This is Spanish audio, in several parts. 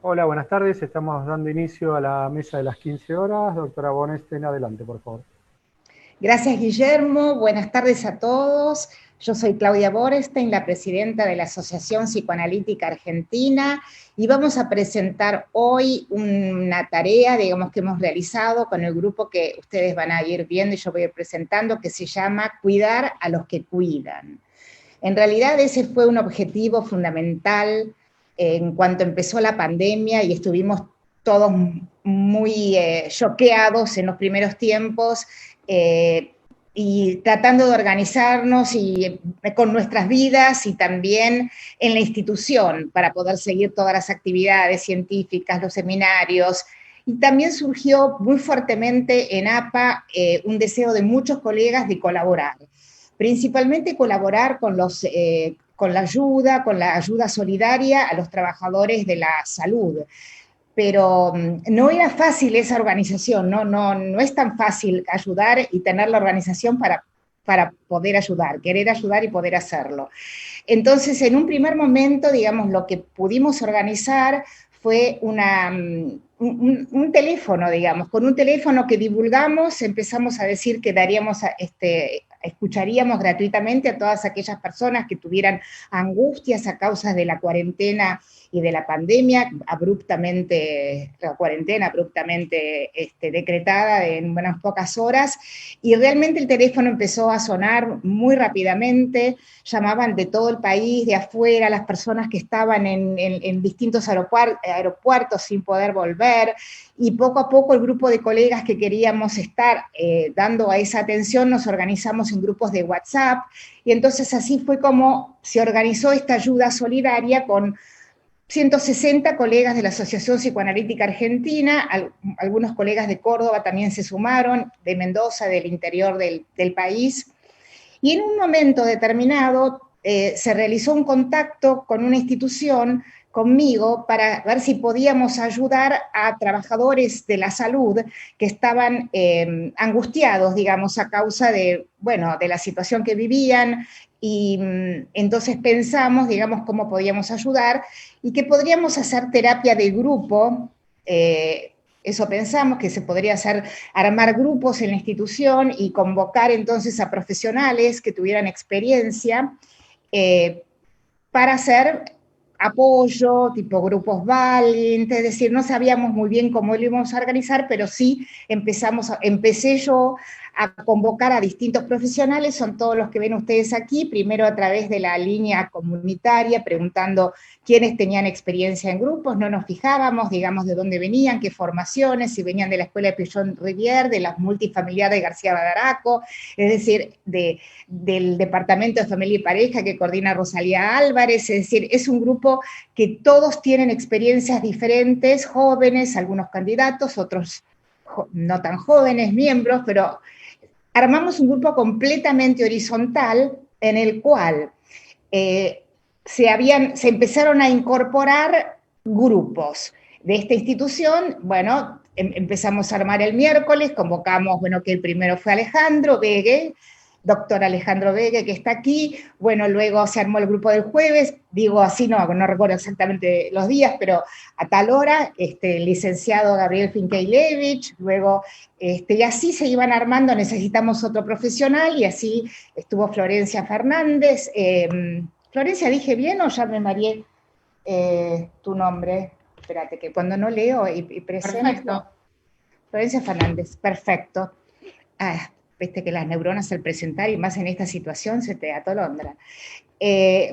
Hola, buenas tardes. Estamos dando inicio a la mesa de las 15 horas. Doctora Bonesten, adelante, por favor. Gracias, Guillermo. Buenas tardes a todos. Yo soy Claudia Borestein, la presidenta de la Asociación Psicoanalítica Argentina, y vamos a presentar hoy una tarea, digamos, que hemos realizado con el grupo que ustedes van a ir viendo y yo voy a ir presentando, que se llama Cuidar a los que cuidan. En realidad ese fue un objetivo fundamental en cuanto empezó la pandemia y estuvimos todos muy choqueados en los primeros tiempos eh, y tratando de organizarnos con nuestras vidas y también en la institución para poder seguir todas las actividades científicas, los seminarios. Y también surgió muy fuertemente en APA un deseo de muchos colegas de colaborar, principalmente colaborar con la ayuda solidaria a los trabajadores de la salud. Pero no era fácil esa organización, no es tan fácil ayudar y tener la organización para poder ayudar, querer ayudar y poder hacerlo. Entonces, en un primer momento, digamos, lo que pudimos organizar fue un teléfono, digamos, con un teléfono que divulgamos, empezamos a decir que escucharíamos gratuitamente a todas aquellas personas que tuvieran angustias a causa de la cuarentena y de la pandemia, la cuarentena abruptamente decretada en unas pocas horas, y realmente el teléfono empezó a sonar muy rápidamente, llamaban de todo el país, de afuera, las personas que estaban en distintos aeropuertos sin poder volver, y poco a poco el grupo de colegas que queríamos estar dando a esa atención nos organizamos en grupos de WhatsApp, y entonces así fue como se organizó esta ayuda solidaria con 160 colegas de la Asociación Psicoanalítica Argentina, algunos colegas de Córdoba también se sumaron, de Mendoza, del interior del país, y en un momento determinado se realizó un contacto con una institución conmigo para ver si podíamos ayudar a trabajadores de la salud que estaban angustiados, digamos, a causa de, bueno, de la situación que vivían, y entonces pensamos, digamos, cómo podíamos ayudar y que podríamos hacer terapia de grupo. Eso pensamos que se podría hacer, armar grupos en la institución y convocar entonces a profesionales que tuvieran experiencia eh, para hacer apoyo, tipo grupos Valiant, es decir, no sabíamos muy bien cómo lo íbamos a organizar, pero sí empecé yo a convocar a distintos profesionales, son todos los que ven ustedes aquí, primero a través de la línea comunitaria, preguntando quiénes tenían experiencia en grupos, no nos fijábamos, digamos, de dónde venían, qué formaciones, si venían de la escuela de Pillon Rivière, de las multifamiliares de García Badaraco, es decir, del Departamento de Familia y Pareja que coordina Rosalía Álvarez, es decir, es un grupo que todos tienen experiencias diferentes, jóvenes, algunos candidatos, otros no tan jóvenes, miembros, pero armamos un grupo completamente horizontal en el cual se empezaron a incorporar grupos de esta institución. Bueno, empezamos a armar el miércoles, convocamos, bueno, que el primero fue Alejandro Begue, doctor Alejandro Begue, que está aquí. Bueno, luego se armó el grupo del jueves, digo así, no recuerdo exactamente los días, pero a tal hora, el licenciado Gabriel Finkeilevich, luego, y así se iban armando, necesitamos otro profesional, y así estuvo Florencia Fernández. Florencia, ¿dije bien o ya me mareé tu nombre? Espérate, que cuando no leo y presento. Perfecto. Florencia Fernández, perfecto. Ah, viste que las neuronas al presentar y más en esta situación se te atolondran.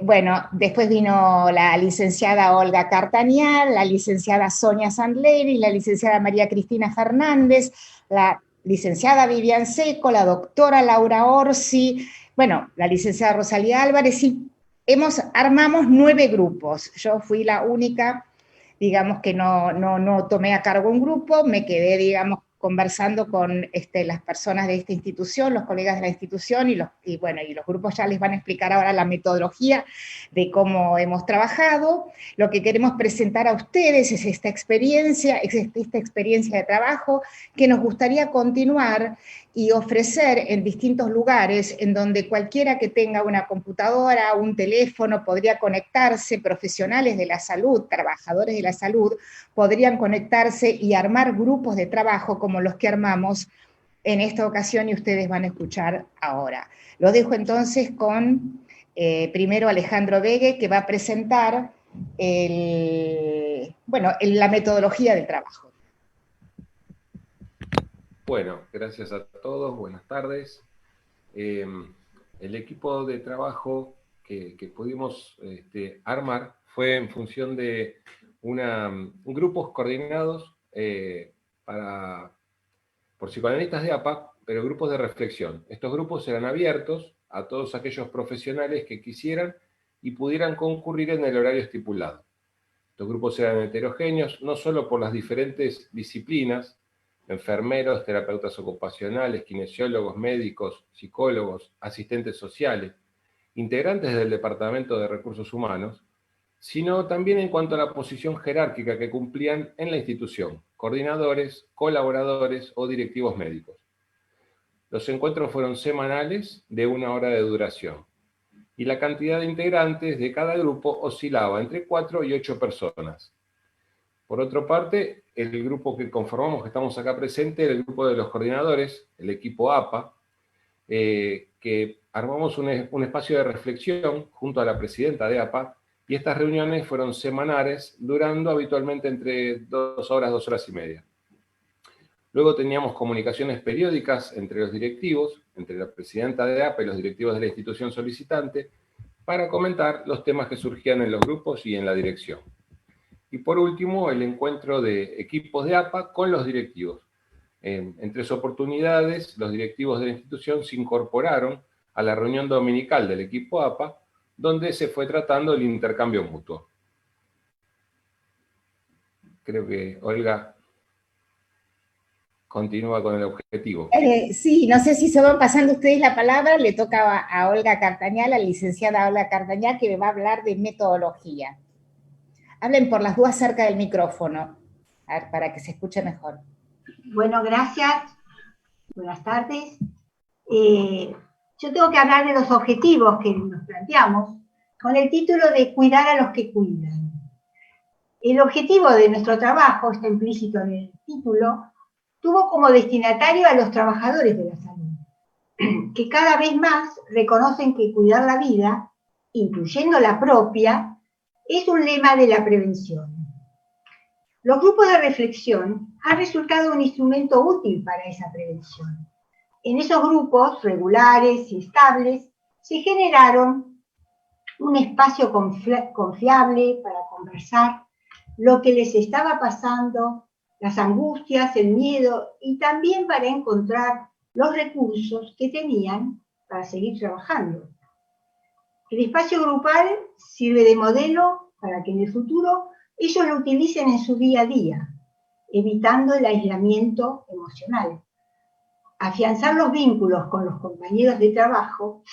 Bueno, después vino la licenciada Olga Cartañal, la licenciada Sonia Sandleri, la licenciada María Cristina Fernández, la licenciada Vivian Seco, la doctora Laura Orsi, bueno, la licenciada Rosalía Álvarez, y armamos 9 grupos. Yo fui la única, digamos, que no tomé a cargo un grupo, me quedé, digamos, conversando con las personas de esta institución, los colegas de la institución, y los grupos ya les van a explicar ahora la metodología de cómo hemos trabajado. Lo que queremos presentar a ustedes es esta experiencia de trabajo que nos gustaría continuar y ofrecer en distintos lugares en donde cualquiera que tenga una computadora, un teléfono, podría conectarse, profesionales de la salud, trabajadores de la salud, podrían conectarse y armar grupos de trabajo como los que armamos en esta ocasión y ustedes van a escuchar ahora. Lo dejo entonces con primero Alejandro Vegue, que va a presentar la metodología del trabajo. Bueno, gracias a todos, buenas tardes. El equipo de trabajo que pudimos armar fue en función de grupos coordinados por psicoanalistas de APA, pero grupos de reflexión. Estos grupos eran abiertos a todos aquellos profesionales que quisieran y pudieran concurrir en el horario estipulado. Estos grupos eran heterogéneos, no solo por las diferentes disciplinas, enfermeros, terapeutas ocupacionales, kinesiólogos, médicos, psicólogos, asistentes sociales, integrantes del Departamento de Recursos Humanos, sino también en cuanto a la posición jerárquica que cumplían en la institución, coordinadores, colaboradores o directivos médicos. Los encuentros fueron semanales de 1 hora de duración, y la cantidad de integrantes de cada grupo oscilaba entre 4 y 8 personas. Por otra parte, el grupo que conformamos, que estamos acá presentes, el grupo de los coordinadores, el equipo APA, que armamos un espacio de reflexión junto a la presidenta de APA, y estas reuniones fueron semanales, durando habitualmente entre 2 horas, 2 horas y media. Luego teníamos comunicaciones periódicas entre los directivos, entre la presidenta de APA y los directivos de la institución solicitante, para comentar los temas que surgían en los grupos y en la dirección. Y por último, el encuentro de equipos de APA con los directivos. En 3 oportunidades, los directivos de la institución se incorporaron a la reunión dominical del equipo APA, donde se fue tratando el intercambio mutuo. Creo que Olga continúa con el objetivo. Sí, no sé si se van pasando ustedes la palabra, le toca a Olga Cartañal, a la licenciada Olga Cartañal, que me va a hablar de metodología. Hablen por las dudas cerca del micrófono, a ver, para que se escuche mejor. Bueno, gracias. Buenas tardes. Yo tengo que hablar de los objetivos que nos planteamos con el título de cuidar a los que cuidan. El objetivo de nuestro trabajo, está implícito en el título, tuvo como destinatario a los trabajadores de la salud, que cada vez más reconocen que cuidar la vida, incluyendo la propia, es un lema de la prevención. Los grupos de reflexión han resultado un instrumento útil para esa prevención. En esos grupos regulares y estables se generaron un espacio confiable para conversar lo que les estaba pasando, las angustias, el miedo, y también para encontrar los recursos que tenían para seguir trabajando. El espacio grupal sirve de modelo para que en el futuro ellos lo utilicen en su día a día, evitando el aislamiento emocional. Afianzar los vínculos con los compañeros de trabajo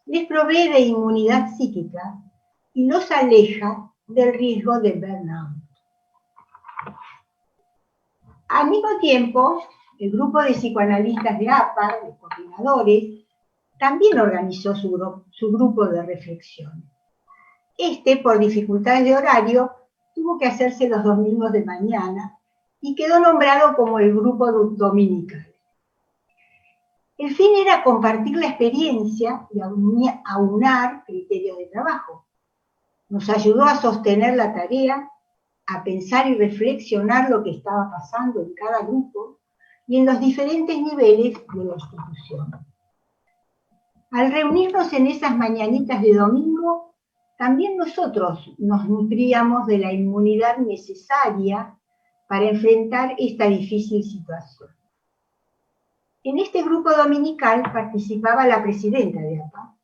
les provee de inmunidad psíquica y los aleja del riesgo de burnout. Al mismo tiempo, el grupo de psicoanalistas de APA, de coordinadores, también organizó su grupo de reflexión. Por dificultades de horario, tuvo que hacerse los domingos de mañana y quedó nombrado como el grupo dominical. El fin era compartir la experiencia y aunar criterios de trabajo. Nos ayudó a sostener la tarea, a pensar y reflexionar lo que estaba pasando en cada grupo y en los diferentes niveles de la institución. Al reunirnos en esas mañanitas de domingo, también nosotros nos nutríamos de la inmunidad necesaria para enfrentar esta difícil situación. En este grupo dominical participaba la presidenta de APA,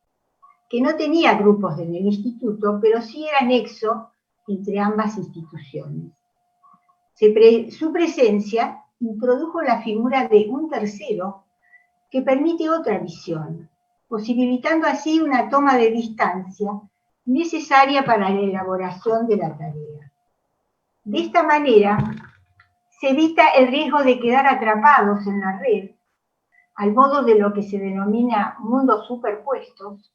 que no tenía grupos en el instituto, pero sí era nexo entre ambas instituciones. Su presencia introdujo la figura de un tercero que permite otra visión, posibilitando así una toma de distancia necesaria para la elaboración de la tarea. De esta manera, se evita el riesgo de quedar atrapados en la red, al modo de lo que se denomina mundos superpuestos,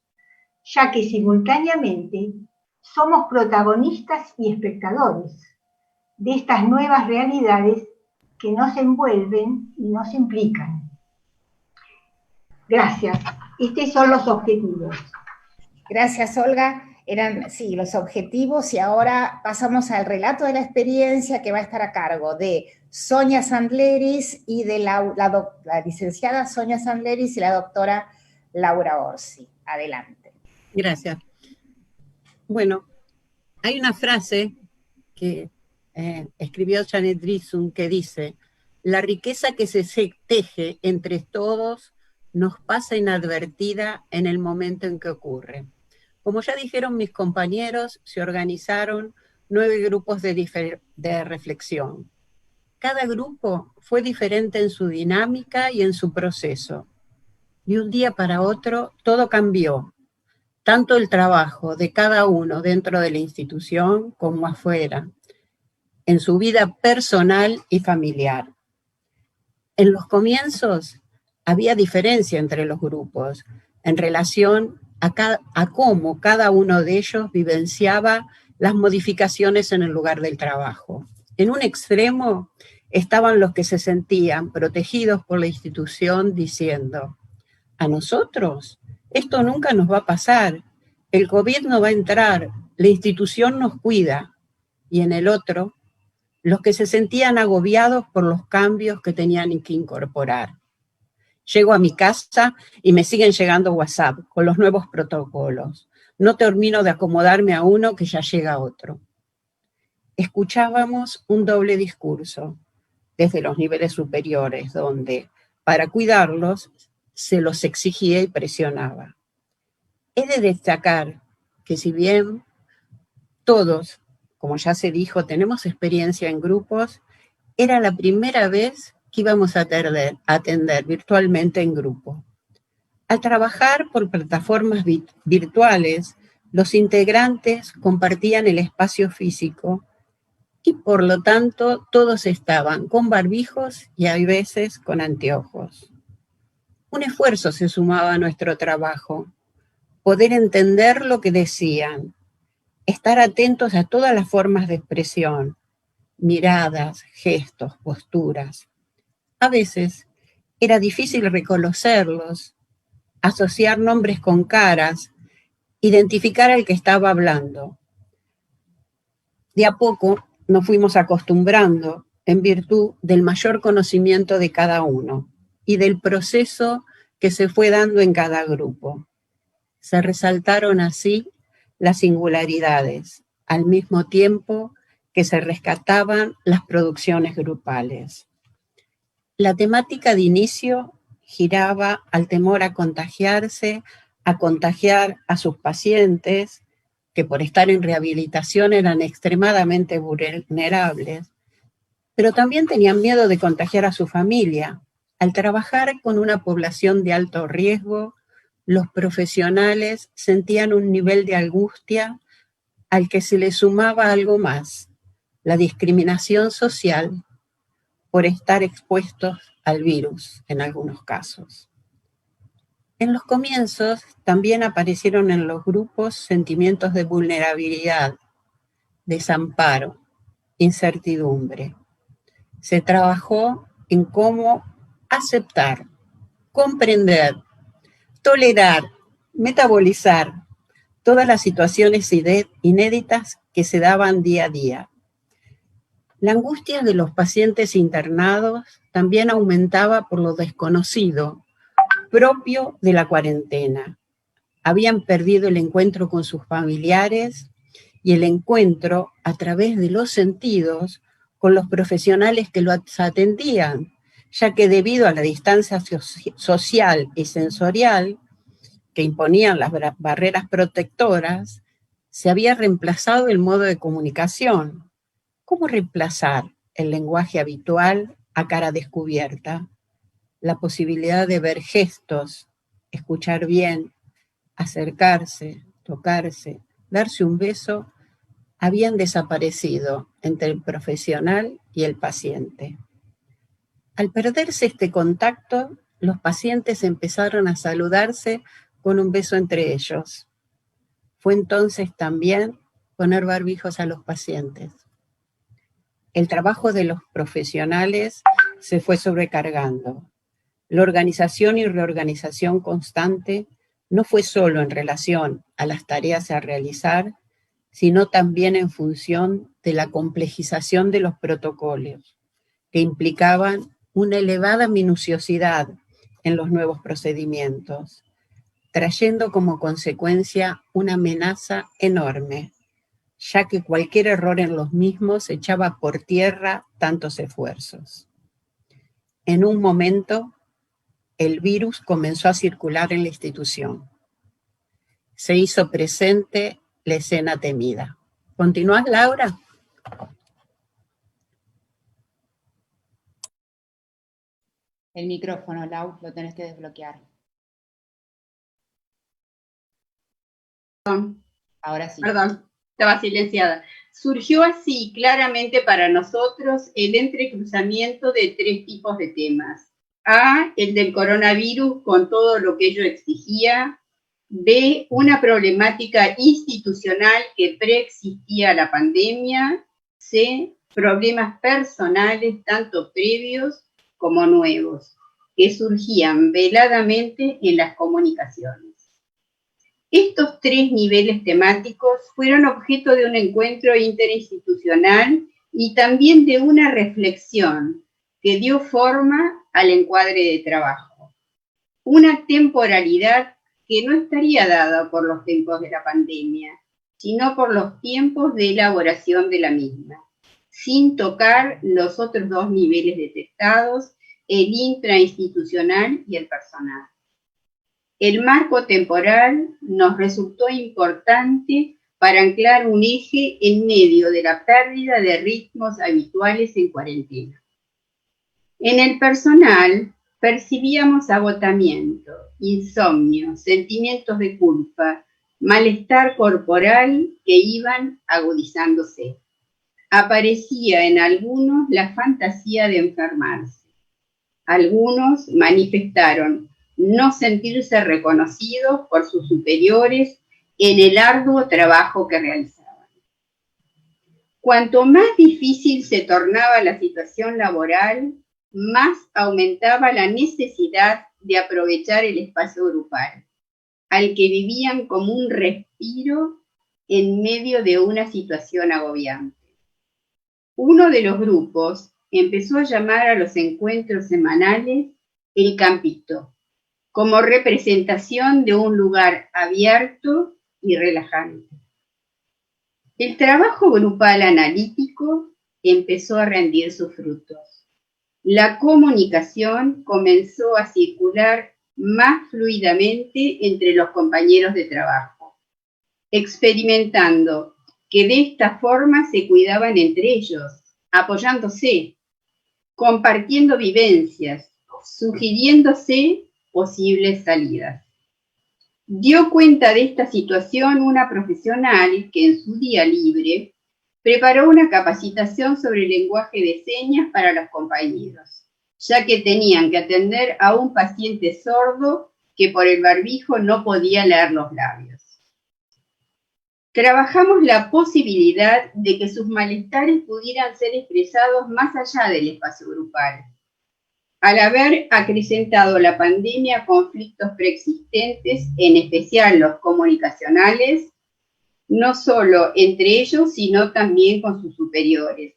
ya que simultáneamente somos protagonistas y espectadores de estas nuevas realidades que nos envuelven y nos implican. Gracias. Estos son los objetivos. Gracias, Olga. Eran, sí, los objetivos, y ahora pasamos al relato de la experiencia que va a estar a cargo de Sonia Sandleris y de la licenciada Sonia Sandleris y la doctora Laura Orsi. Adelante. Gracias. Bueno, hay una frase que escribió Janet Drisum que dice: la riqueza que se teje entre todos nos pasa inadvertida en el momento en que ocurre. Como ya dijeron mis compañeros, se organizaron 9 grupos de reflexión. Cada grupo fue diferente en su dinámica y en su proceso. De un día para otro, todo cambió. Tanto el trabajo de cada uno dentro de la institución como afuera, en su vida personal y familiar. En los comienzos había diferencia entre los grupos en relación a cómo cada uno de ellos vivenciaba las modificaciones en el lugar del trabajo. En un extremo estaban los que se sentían protegidos por la institución diciendo: a nosotros esto nunca nos va a pasar, el COVID no va a entrar, la institución nos cuida. Y en el otro, los que se sentían agobiados por los cambios que tenían que incorporar. Llego a mi casa y me siguen llegando WhatsApp con los nuevos protocolos. No termino de acomodarme a uno que ya llega otro. Escuchábamos un doble discurso desde los niveles superiores, donde para cuidarlos se los exigía y presionaba. He de destacar que si bien todos, como ya se dijo, tenemos experiencia en grupos, era la primera vez que íbamos a atender virtualmente en grupo. Al trabajar por plataformas virtuales, los integrantes compartían el espacio físico y por lo tanto todos estaban con barbijos y a veces con anteojos. Un esfuerzo se sumaba a nuestro trabajo, poder entender lo que decían, estar atentos a todas las formas de expresión, miradas, gestos, posturas. A veces era difícil reconocerlos, asociar nombres con caras, identificar al que estaba hablando. De a poco nos fuimos acostumbrando en virtud del mayor conocimiento de cada uno y del proceso que se fue dando en cada grupo. Se resaltaron así las singularidades, al mismo tiempo que se rescataban las producciones grupales. La temática de inicio giraba al temor a contagiarse, a contagiar a sus pacientes, que por estar en rehabilitación eran extremadamente vulnerables, pero también tenían miedo de contagiar a su familia. Al trabajar con una población de alto riesgo, los profesionales sentían un nivel de angustia al que se le sumaba algo más, la discriminación social por estar expuestos al virus en algunos casos. En los comienzos también aparecieron en los grupos sentimientos de vulnerabilidad, desamparo, incertidumbre. Se trabajó en cómo aceptar, comprender, tolerar, metabolizar todas las situaciones inéditas que se daban día a día. La angustia de los pacientes internados también aumentaba por lo desconocido, propio de la cuarentena. Habían perdido el encuentro con sus familiares y el encuentro a través de los sentidos con los profesionales que los atendían, ya que debido a la distancia social y sensorial que imponían las barreras protectoras, se había reemplazado el modo de comunicación. ¿Cómo reemplazar el lenguaje habitual a cara descubierta. La posibilidad de ver gestos, escuchar bien, acercarse, tocarse, darse un beso, habían desaparecido entre el profesional y el paciente. Al perderse este contacto, los pacientes empezaron a saludarse con un beso entre ellos. Fue entonces también poner barbijos a los pacientes. El trabajo de los profesionales se fue sobrecargando. La organización y reorganización constante no fue solo en relación a las tareas a realizar, sino también en función de la complejización de los protocolos, que implicaban una elevada minuciosidad en los nuevos procedimientos, trayendo como consecuencia una amenaza enorme, ya que cualquier error en los mismos echaba por tierra tantos esfuerzos. En un momento, el virus comenzó a circular en la institución. Se hizo presente la escena temida. ¿Continúas, Laura? El micrófono, Lau, lo tenés que desbloquear. Ahora sí. Perdón, estaba silenciada. Surgió así claramente para nosotros el entrecruzamiento de 3 tipos de temas. A, el del coronavirus con todo lo que ello exigía. B, una problemática institucional que preexistía a la pandemia. C, problemas personales, tanto previos como nuevos, que surgían veladamente en las comunicaciones. Estos 3 niveles temáticos fueron objeto de un encuentro interinstitucional y también de una reflexión que dio forma al encuadre de trabajo. Una temporalidad que no estaría dada por los tiempos de la pandemia, sino por los tiempos de elaboración de la misma, sin tocar los otros 2 niveles detectados, el intrainstitucional y el personal. El marco temporal nos resultó importante para anclar un eje en medio de la pérdida de ritmos habituales en cuarentena. En el personal percibíamos agotamiento, insomnio, sentimientos de culpa, malestar corporal que iban agudizándose. Aparecía en algunos la fantasía de enfermarse. Algunos manifestaron no sentirse reconocidos por sus superiores en el arduo trabajo que realizaban. Cuanto más difícil se tornaba la situación laboral, más aumentaba la necesidad de aprovechar el espacio grupal, al que vivían como un respiro en medio de una situación agobiante. Uno de los grupos empezó a llamar a los encuentros semanales el campito, como representación de un lugar abierto y relajante. El trabajo grupal analítico empezó a rendir sus frutos. La comunicación comenzó a circular más fluidamente entre los compañeros de trabajo, experimentando que de esta forma se cuidaban entre ellos, apoyándose, compartiendo vivencias, sugiriéndose posibles salidas. Dio cuenta de esta situación una profesional que en su día libre preparó una capacitación sobre el lenguaje de señas para los compañeros, ya que tenían que atender a un paciente sordo que por el barbijo no podía leer los labios. Trabajamos la posibilidad de que sus malestares pudieran ser expresados más allá del espacio grupal. Al haber acrecentado la pandemia conflictos preexistentes, en especial los comunicacionales, no solo entre ellos, sino también con sus superiores.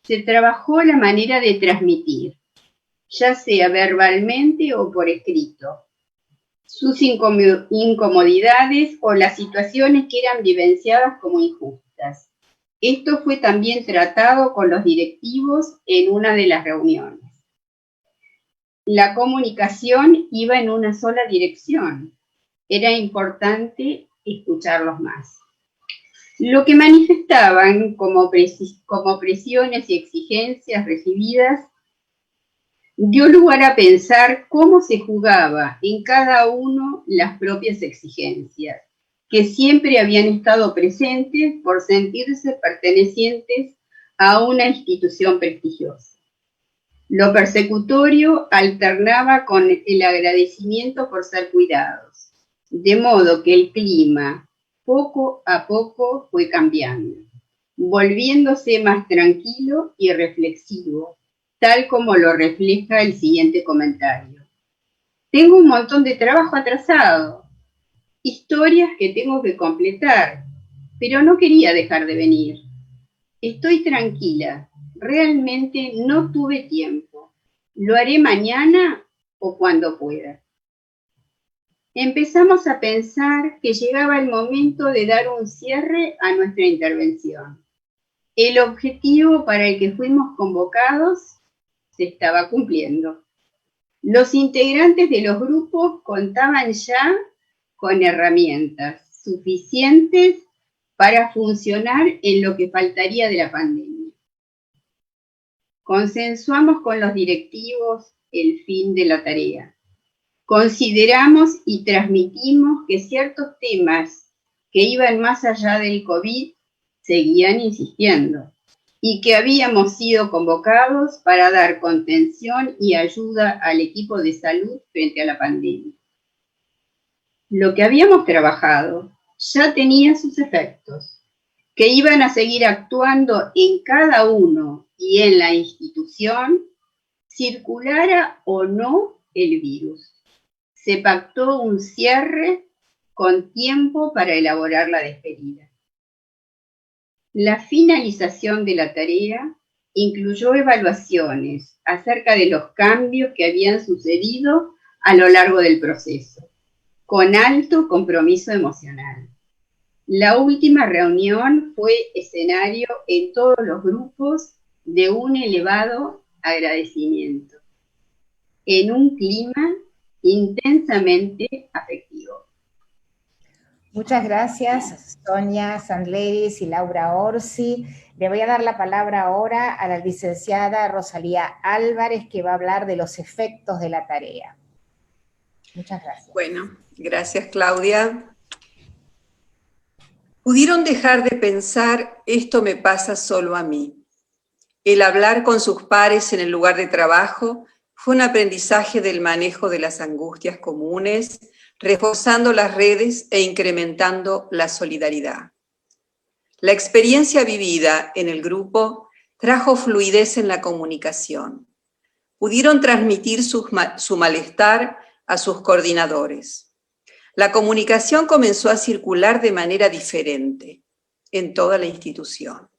Se trabajó la manera de transmitir, ya sea verbalmente o por escrito, sus incomodidades o las situaciones que eran vivenciadas como injustas. Esto fue también tratado con los directivos en una de las reuniones. La comunicación iba en una sola dirección. Era importante escucharlos más. Lo que manifestaban como presiones y exigencias recibidas dio lugar a pensar cómo se jugaba en cada uno las propias exigencias, que siempre habían estado presentes por sentirse pertenecientes a una institución prestigiosa. Lo persecutorio alternaba con el agradecimiento por ser cuidados, de modo que el clima poco a poco fue cambiando, volviéndose más tranquilo y reflexivo, tal como lo refleja el siguiente comentario. Tengo un montón de trabajo atrasado, historias que tengo que completar, pero no quería dejar de venir. Estoy tranquila, realmente no tuve tiempo. Lo haré mañana o cuando pueda. Empezamos a pensar que llegaba el momento de dar un cierre a nuestra intervención. El objetivo para el que fuimos convocados se estaba cumpliendo. Los integrantes de los grupos contaban ya con herramientas suficientes para funcionar en lo que faltaría de la pandemia. Consensuamos con los directivos el fin de la tarea. Consideramos y transmitimos que ciertos temas que iban más allá del COVID seguían insistiendo y que habíamos sido convocados para dar contención y ayuda al equipo de salud frente a la pandemia. Lo que habíamos trabajado ya tenía sus efectos, que iban a seguir actuando en cada uno y en la institución, circulara o no el virus. Se pactó un cierre con tiempo para elaborar la despedida. La finalización de la tarea incluyó evaluaciones acerca de los cambios que habían sucedido a lo largo del proceso, con alto compromiso emocional. La última reunión fue escenario en todos los grupos de un elevado agradecimiento, en un clima intensamente afectivo. Muchas gracias, Sonia Sandleris y Laura Orsi. Le voy a dar la palabra ahora a la licenciada Rosalía Álvarez, que va a hablar de los efectos de la tarea. Muchas gracias. Bueno, gracias, Claudia. Pudieron dejar de pensar, esto me pasa solo a mí. El hablar con sus pares en el lugar de trabajo fue un aprendizaje del manejo de las angustias comunes, reforzando las redes e incrementando la solidaridad. La experiencia vivida en el grupo trajo fluidez en la comunicación. Pudieron transmitir su malestar a sus coordinadores. La comunicación comenzó a circular de manera diferente en toda la institución.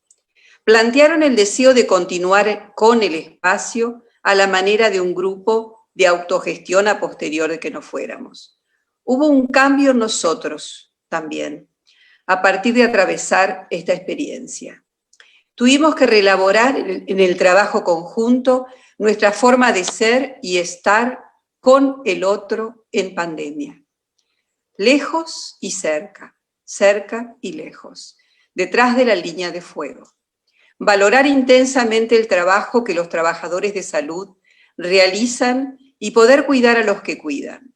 Plantearon el deseo de continuar con el espacio a la manera de un grupo de autogestión a posterior de que no fuéramos. Hubo un cambio en nosotros también, a partir de atravesar esta experiencia. Tuvimos que reelaborar en el trabajo conjunto nuestra forma de ser y estar con el otro en pandemia. Lejos y cerca, cerca y lejos, detrás de la línea de fuego. Valorar intensamente el trabajo que los trabajadores de salud realizan y poder cuidar a los que cuidan.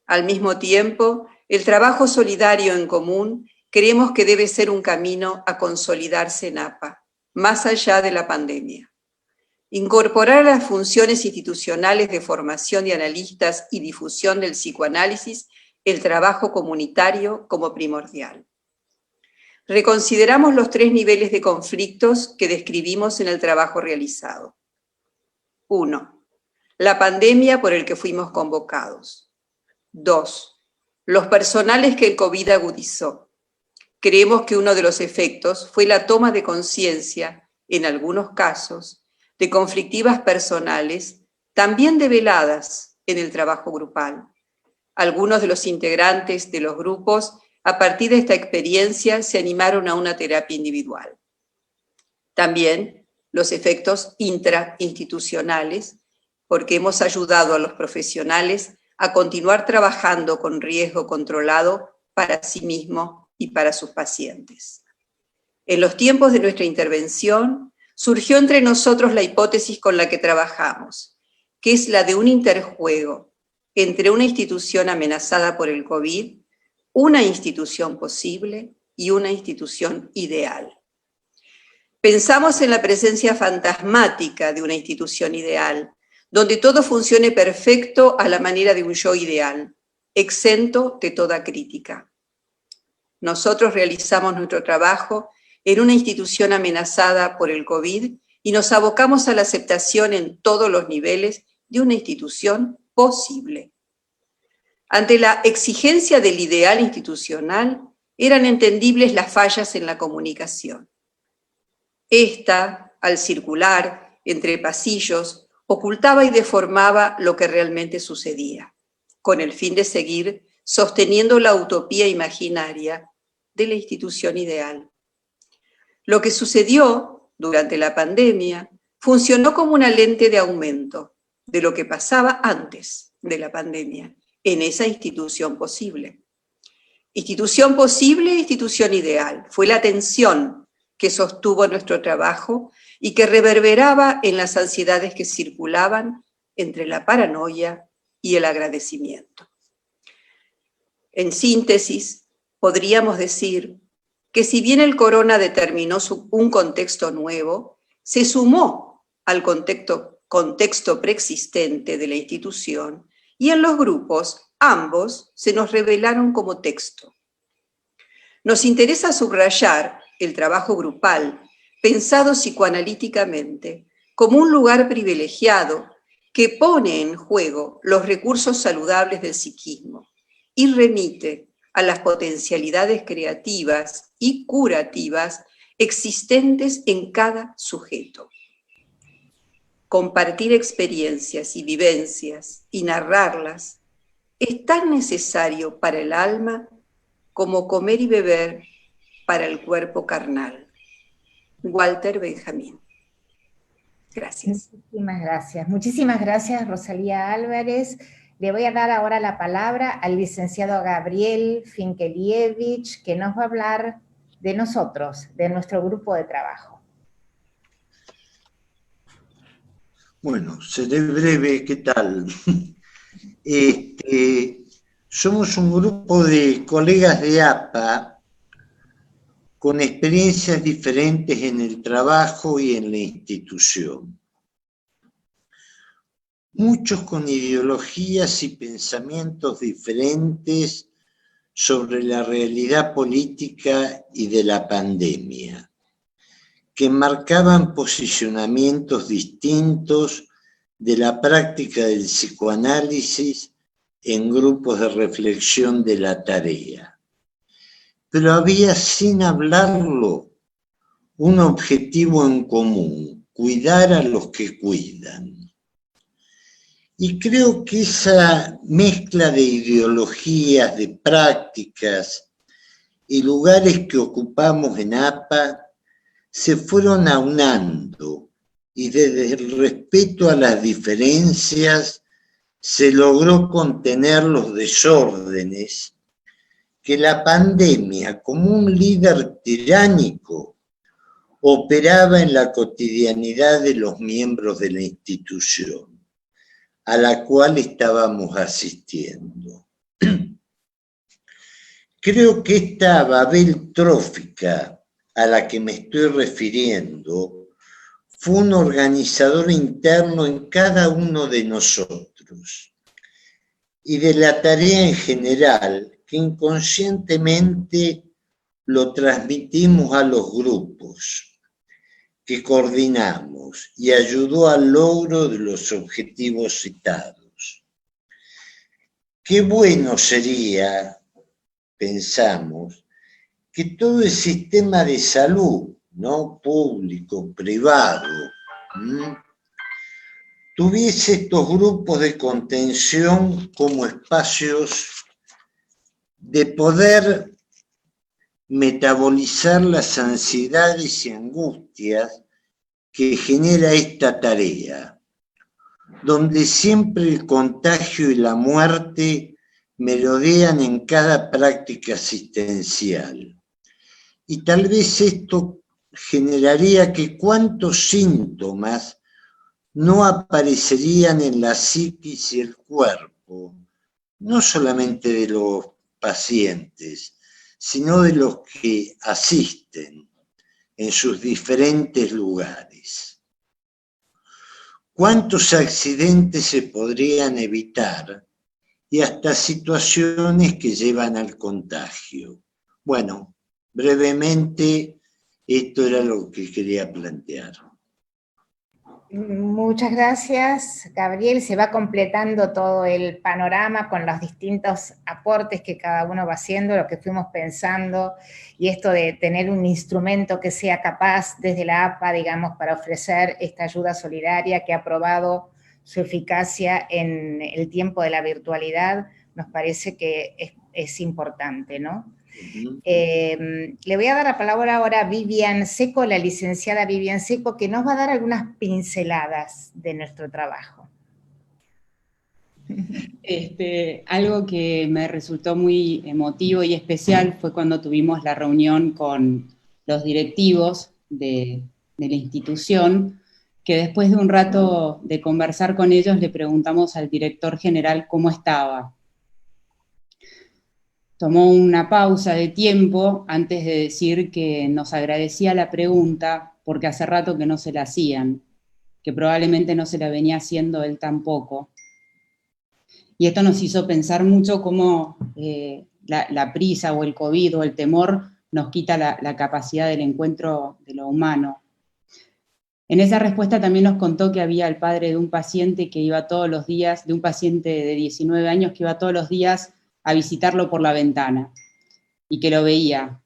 Al mismo tiempo, el trabajo solidario en común creemos que debe ser un camino a consolidarse en APA, más allá de la pandemia. Incorporar a las funciones institucionales de formación de analistas y difusión del psicoanálisis el trabajo comunitario como primordial. Reconsideramos los 3 niveles de conflictos que describimos en el trabajo realizado. 1. La pandemia por el que fuimos convocados. 2. Los personales que el COVID agudizó. Creemos que uno de los efectos fue la toma de conciencia, en algunos casos, de conflictivas personales, también develadas en el trabajo grupal. Algunos de los integrantes de los grupos, a partir de esta experiencia, se animaron a una terapia individual. También los efectos intrainstitucionales, porque hemos ayudado a los profesionales a continuar trabajando con riesgo controlado para sí mismos y para sus pacientes. En los tiempos de nuestra intervención, surgió entre nosotros la hipótesis con la que trabajamos, que es la de un interjuego entre una institución amenazada por el COVID, una institución posible y una institución ideal. Pensamos en la presencia fantasmática de una institución ideal, donde todo funcione perfecto a la manera de un yo ideal, exento de toda crítica. Nosotros realizamos nuestro trabajo en una institución amenazada por el COVID y nos abocamos a la aceptación en todos los niveles de una institución posible. Ante la exigencia del ideal institucional, eran entendibles las fallas en la comunicación. Esta, al circular entre pasillos, ocultaba y deformaba lo que realmente sucedía, con el fin de seguir sosteniendo la utopía imaginaria de la institución ideal. Lo que sucedió durante la pandemia funcionó como una lente de aumento de lo que pasaba antes de la pandemia en esa institución posible. Institución posible, institución ideal. Fue la tensión que sostuvo nuestro trabajo y que reverberaba en las ansiedades que circulaban entre la paranoia y el agradecimiento. En síntesis, podríamos decir que si bien el corona determinó un contexto nuevo, se sumó al contexto preexistente de la institución y en los grupos ambos se nos revelaron como texto. Nos interesa subrayar el trabajo grupal, pensado psicoanalíticamente, como un lugar privilegiado que pone en juego los recursos saludables del psiquismo y remite a las potencialidades creativas y curativas existentes en cada sujeto. Compartir experiencias y vivencias y narrarlas es tan necesario para el alma como comer y beber para el cuerpo carnal. Walter Benjamín. Gracias. Muchísimas gracias. Muchísimas gracias, Rosalía Álvarez. Le voy a dar ahora la palabra al licenciado Gabriel Finkelievich, que nos va a hablar de nosotros, de nuestro grupo de trabajo. Bueno, seré breve, ¿qué tal? Somos un grupo de colegas de APA con experiencias diferentes en el trabajo y en la institución. Muchos con ideologías y pensamientos diferentes sobre la realidad política y de la pandemia, que marcaban posicionamientos distintos de la práctica del psicoanálisis en grupos de reflexión de la tarea. Pero había, sin hablarlo, un objetivo en común: cuidar a los que cuidan. Y creo que esa mezcla de ideologías, de prácticas y lugares que ocupamos en APA se fueron aunando, y desde el respeto a las diferencias se logró contener los desórdenes que la pandemia, como un líder tiránico, operaba en la cotidianidad de los miembros de la institución a la cual estábamos asistiendo. Creo que esta Babel trófica a la que me estoy refiriendo fue un organizador interno en cada uno de nosotros y de la tarea en general, que inconscientemente lo transmitimos a los grupos que coordinamos y ayudó al logro de los objetivos citados. Qué bueno sería, pensamos, que todo el sistema de salud, ¿no? Público, privado, tuviese estos grupos de contención como espacios de poder metabolizar las ansiedades y angustias que genera esta tarea, donde siempre el contagio y la muerte merodean en cada práctica asistencial. Y tal vez esto generaría que cuántos síntomas no aparecerían en la psiquis y el cuerpo, no solamente de los pacientes, sino de los que asisten en sus diferentes lugares. ¿Cuántos accidentes se podrían evitar y hasta situaciones que llevan al contagio? Bueno, brevemente, esto era lo que quería plantear. Muchas gracias, Gabriel. Se va completando todo el panorama con los distintos aportes que cada uno va haciendo, lo que fuimos pensando, y esto de tener un instrumento que sea capaz desde la APA, digamos, para ofrecer esta ayuda solidaria que ha probado su eficacia en el tiempo de la virtualidad, nos parece que es importante, ¿no? Le voy a dar la palabra ahora a Vivian Seco, la licenciada Vivian Seco, que nos va a dar algunas pinceladas de nuestro trabajo. Algo que me resultó muy emotivo y especial fue cuando tuvimos la reunión con los directivos de la institución, que después de un rato de conversar con ellos le preguntamos al director general cómo estaba. Tomó una pausa de tiempo antes de decir que nos agradecía la pregunta porque hace rato que no se la hacían, que probablemente no se la venía haciendo él tampoco. Y esto nos hizo pensar mucho cómo la prisa o el COVID o el temor nos quita la capacidad del encuentro de lo humano. En esa respuesta también nos contó que había el padre de un paciente que iba todos los días, de un paciente de 19 años que iba todos los días a visitarlo por la ventana, y que lo veía,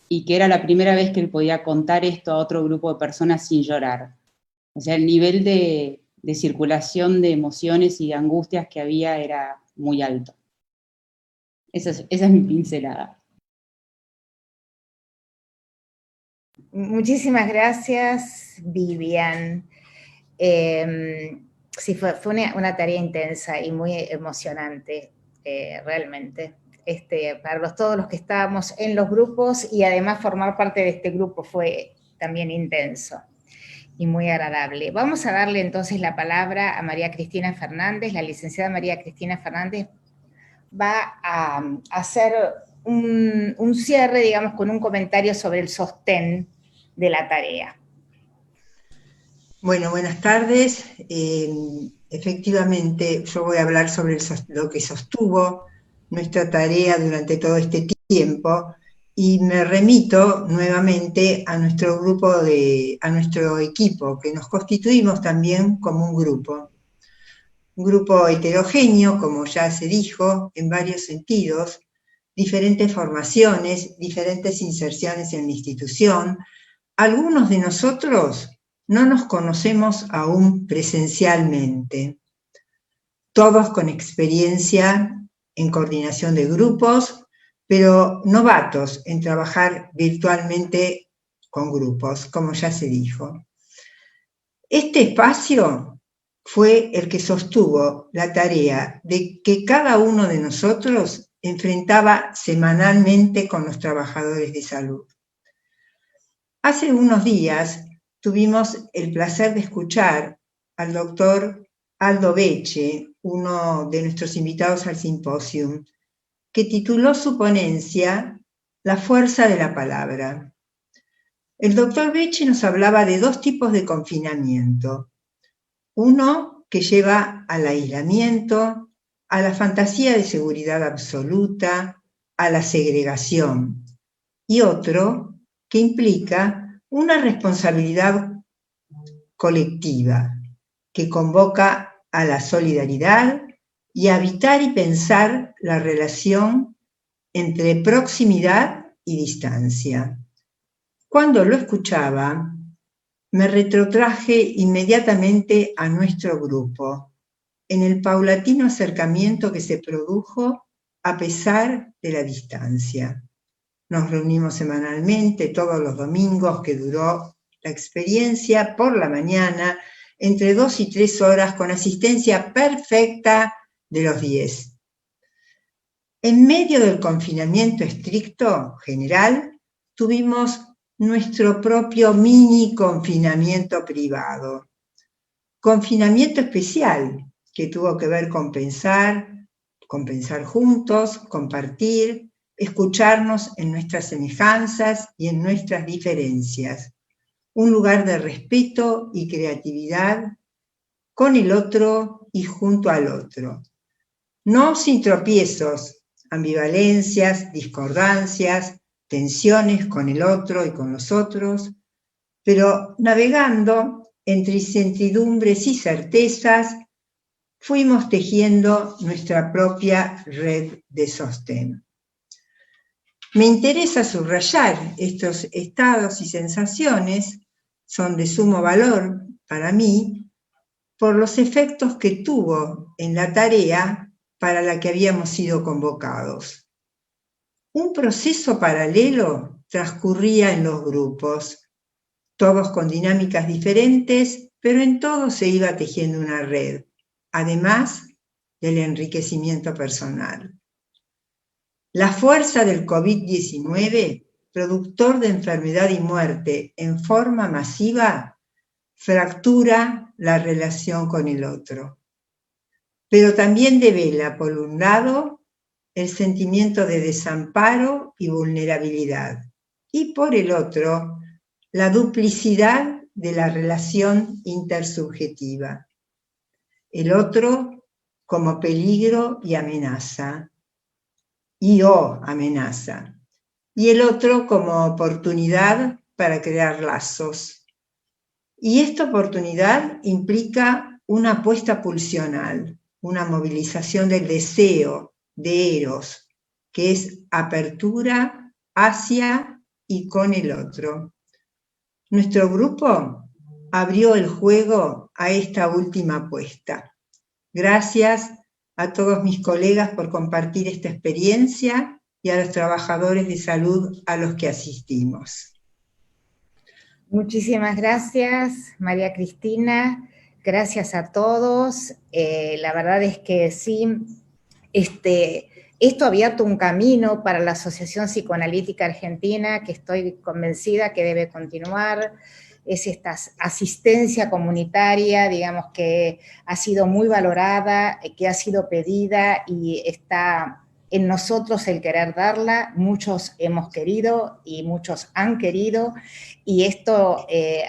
y que era la primera vez que él podía contar esto a otro grupo de personas sin llorar. O sea, el nivel de circulación de emociones y de angustias que había era muy alto. Esa es mi pincelada. Muchísimas gracias, Vivian. Sí, fue una tarea intensa y muy emocionante. Realmente, para todos los que estábamos en los grupos, y además formar parte de este grupo fue también intenso y muy agradable. Vamos a darle entonces la palabra a María Cristina Fernández. La licenciada María Cristina Fernández va a hacer un cierre, digamos, con un comentario sobre el sostén de la tarea. Bueno, buenas tardes. Efectivamente, yo voy a hablar sobre lo que sostuvo nuestra tarea durante todo este tiempo, y me remito nuevamente a nuestro grupo, a nuestro equipo, que nos constituimos también como un grupo heterogéneo, como ya se dijo, en varios sentidos, diferentes formaciones, diferentes inserciones en la institución. Algunos de nosotros no nos conocemos aún presencialmente, todos con experiencia en coordinación de grupos, pero novatos en trabajar virtualmente con grupos, como ya se dijo. Este espacio fue el que sostuvo la tarea de que cada uno de nosotros enfrentaba semanalmente con los trabajadores de salud. Hace unos días tuvimos el placer de escuchar al doctor Aldo Becce, uno de nuestros invitados al simposio, que tituló su ponencia La fuerza de la palabra. El doctor Becce nos hablaba de dos tipos de confinamiento. Uno que lleva al aislamiento, a la fantasía de seguridad absoluta, a la segregación, y otro que implica una responsabilidad colectiva, que convoca a la solidaridad y a habitar y pensar la relación entre proximidad y distancia. Cuando lo escuchaba, me retrotraje inmediatamente a nuestro grupo, en el paulatino acercamiento que se produjo a pesar de la distancia. Nos reunimos semanalmente todos los domingos que duró la experiencia por la mañana, entre 2 y 3 horas, con asistencia perfecta de los 10. En medio del confinamiento estricto general, tuvimos nuestro propio mini confinamiento privado. confinamiento especial, que tuvo que ver con pensar juntos, compartir, escucharnos en nuestras semejanzas y en nuestras diferencias. Un lugar de respeto y creatividad con el otro y junto al otro. No sin tropiezos, ambivalencias, discordancias, tensiones con el otro y con los otros, pero navegando entre incertidumbres y certezas, fuimos tejiendo nuestra propia red de sostén. Me interesa subrayar estos estados y sensaciones, son de sumo valor para mí, por los efectos que tuvo en la tarea para la que habíamos sido convocados. Un proceso paralelo transcurría en los grupos, todos con dinámicas diferentes, pero en todos se iba tejiendo una red, además del enriquecimiento personal. La fuerza del COVID-19, productor de enfermedad y muerte en forma masiva, fractura la relación con el otro. Pero también devela, por un lado, el sentimiento de desamparo y vulnerabilidad, y por el otro, la duplicidad de la relación intersubjetiva. El otro como peligro y amenaza, amenaza, y el otro como oportunidad para crear lazos. Y esta oportunidad implica una apuesta pulsional, una movilización del deseo, de eros, que es apertura hacia y con el otro. Nuestro grupo abrió el juego a esta última apuesta. Gracias a todos mis colegas por compartir esta experiencia y a los trabajadores de salud a los que asistimos. Muchísimas gracias, María Cristina. Gracias a todos. La verdad es que sí, esto ha abierto un camino para la Asociación Psicoanalítica Argentina, que estoy convencida que debe continuar. Es esta asistencia comunitaria, digamos, que ha sido muy valorada, que ha sido pedida y está en nosotros el querer darla. Muchos hemos querido y muchos han querido, y esto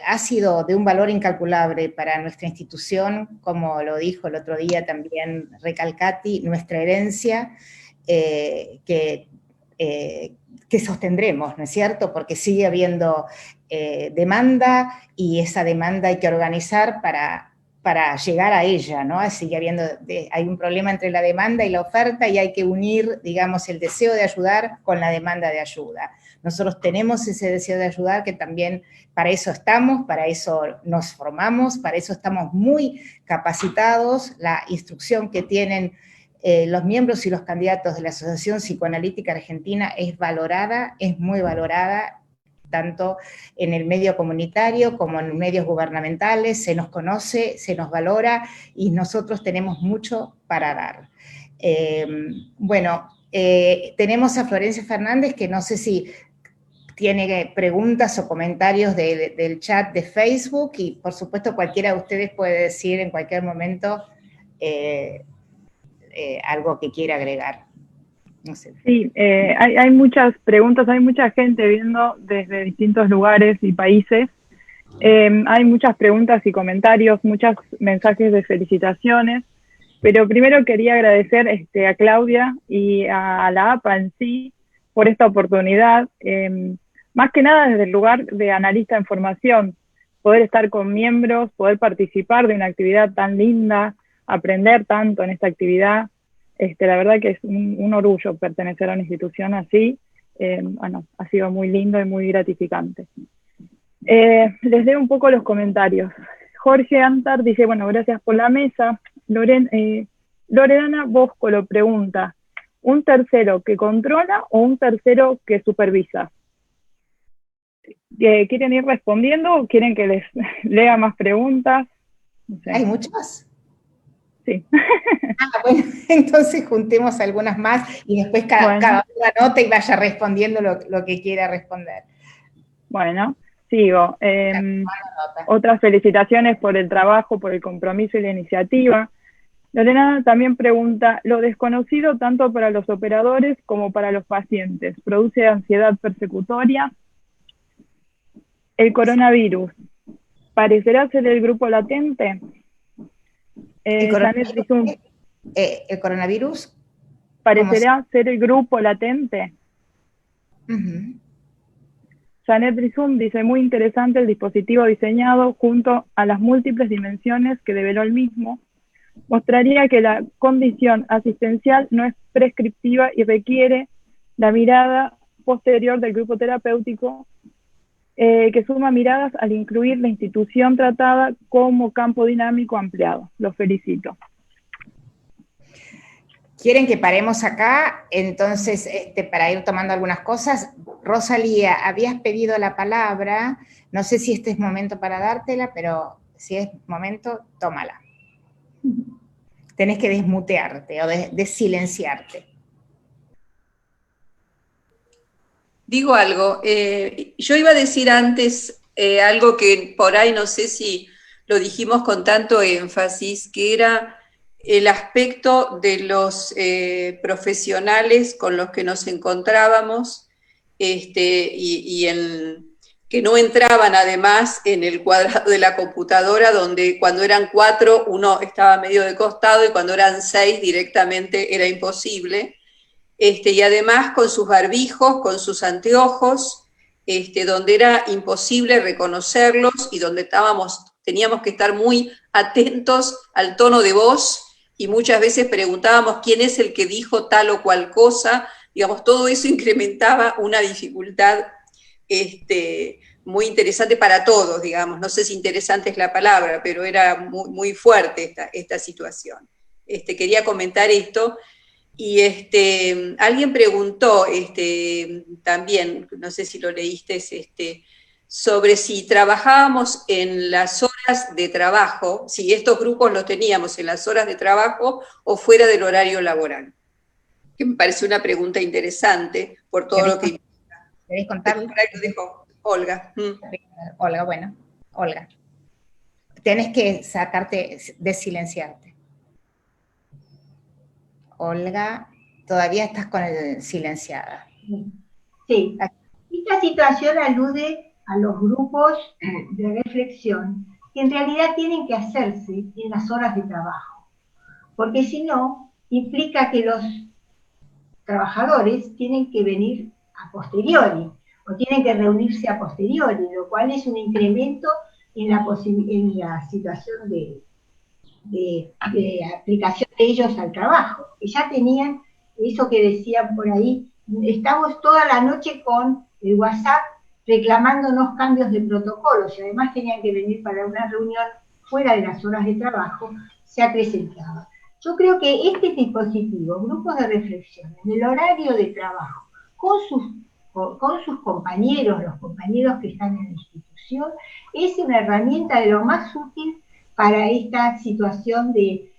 ha sido de un valor incalculable para nuestra institución, como lo dijo el otro día también Recalcati, nuestra herencia, que sostendremos, ¿no es cierto? Porque sigue habiendo demanda, y esa demanda hay que organizar para llegar a ella, ¿no? Sigue habiendo, hay un problema entre la demanda y la oferta, y hay que unir, digamos, el deseo de ayudar con la demanda de ayuda. Nosotros tenemos ese deseo de ayudar, que también para eso estamos, para eso nos formamos, para eso estamos muy capacitados. La instrucción que tienen los miembros y los candidatos de la Asociación Psicoanalítica Argentina es valorada, es muy valorada, tanto en el medio comunitario como en medios gubernamentales. Se nos conoce, se nos valora, y nosotros tenemos mucho para dar. Tenemos a Florencia Fernández, que no sé si tiene preguntas o comentarios del chat de Facebook, y por supuesto cualquiera de ustedes puede decir en cualquier momento algo que quiera agregar. No sé. Sí, hay muchas preguntas, hay mucha gente viendo desde distintos lugares y países. Hay muchas preguntas y comentarios, muchos mensajes de felicitaciones, pero primero quería agradecer a Claudia y a la APA en sí por esta oportunidad, más que nada desde el lugar de analista en formación, poder estar con miembros, poder participar de una actividad tan linda, aprender tanto en esta actividad. La verdad que es un orgullo pertenecer a una institución así. Ha sido muy lindo y muy gratificante. Les leo un poco los comentarios. Jorge Antar dice, bueno, gracias por la mesa. Loredana Bosco lo pregunta, ¿un tercero que controla o un tercero que supervisa? ¿Quieren ir respondiendo o quieren que les lea más preguntas? No sé. ¿Hay muchas? Sí. Bueno, entonces juntemos algunas más y después cada uno anote y vaya respondiendo lo que quiera responder. Bueno, Sigo. Otras felicitaciones por el trabajo, por el compromiso y la iniciativa. Lorena también pregunta, lo desconocido tanto para los operadores como para los pacientes, ¿produce ansiedad persecutoria? El coronavirus, ¿parecerá ser el grupo latente? ¿El coronavirus? ¿Parecerá ser el grupo latente? Janet Rizum dice, muy interesante el dispositivo diseñado junto a las múltiples dimensiones que develó el mismo. Mostraría que la condición asistencial no es prescriptiva y requiere la mirada posterior del grupo terapéutico que suma miradas al incluir la institución tratada como campo dinámico ampliado. Los felicito. ¿Quieren que paremos acá? Entonces, para ir tomando algunas cosas. Rosalía, habías pedido la palabra. No sé si este es momento para dártela, pero si es momento, tómala. Tenés que desmutearte o desilenciarte. Digo algo. Yo iba a decir antes algo que por ahí no sé si lo dijimos con tanto énfasis, que era el aspecto de los profesionales con los que nos encontrábamos que no entraban además en el cuadrado de la computadora, donde cuando eran 4 uno estaba medio de costado y cuando eran 6 directamente era imposible. Y además con sus barbijos, con sus anteojos, donde era imposible reconocerlos y donde teníamos que estar muy atentos al tono de voz y muchas veces preguntábamos quién es el que dijo tal o cual cosa. Digamos, todo eso incrementaba una dificultad muy interesante para todos, digamos. No sé si interesante es la palabra, pero era muy, muy fuerte esta situación. Quería comentar esto. Y alguien preguntó también, no sé si lo leíste, sobre si trabajábamos en las horas de trabajo, si estos grupos los teníamos en las horas de trabajo o fuera del horario laboral. Que me parece una pregunta interesante por todo lo que... ¿Queréis contarlo? Lo dijo Olga. Olga, bueno, Olga. Tenés que desilenciarte. Olga, todavía estás con el silenciada. Sí, esta situación alude a los grupos de reflexión que en realidad tienen que hacerse en las horas de trabajo, porque si no, implica que los trabajadores tienen que venir a posteriori, o tienen que reunirse a posteriori, lo cual es un incremento en la situación de aplicación de ellos al trabajo, que ya tenían eso que decían por ahí, estamos toda la noche con el WhatsApp reclamándonos cambios de protocolos, y además tenían que venir para una reunión fuera de las horas de trabajo, se acrecentaba. Yo creo que este dispositivo, grupos de reflexión, en el horario de trabajo, con sus compañeros, los compañeros que están en la institución, es una herramienta de lo más útil para esta situación de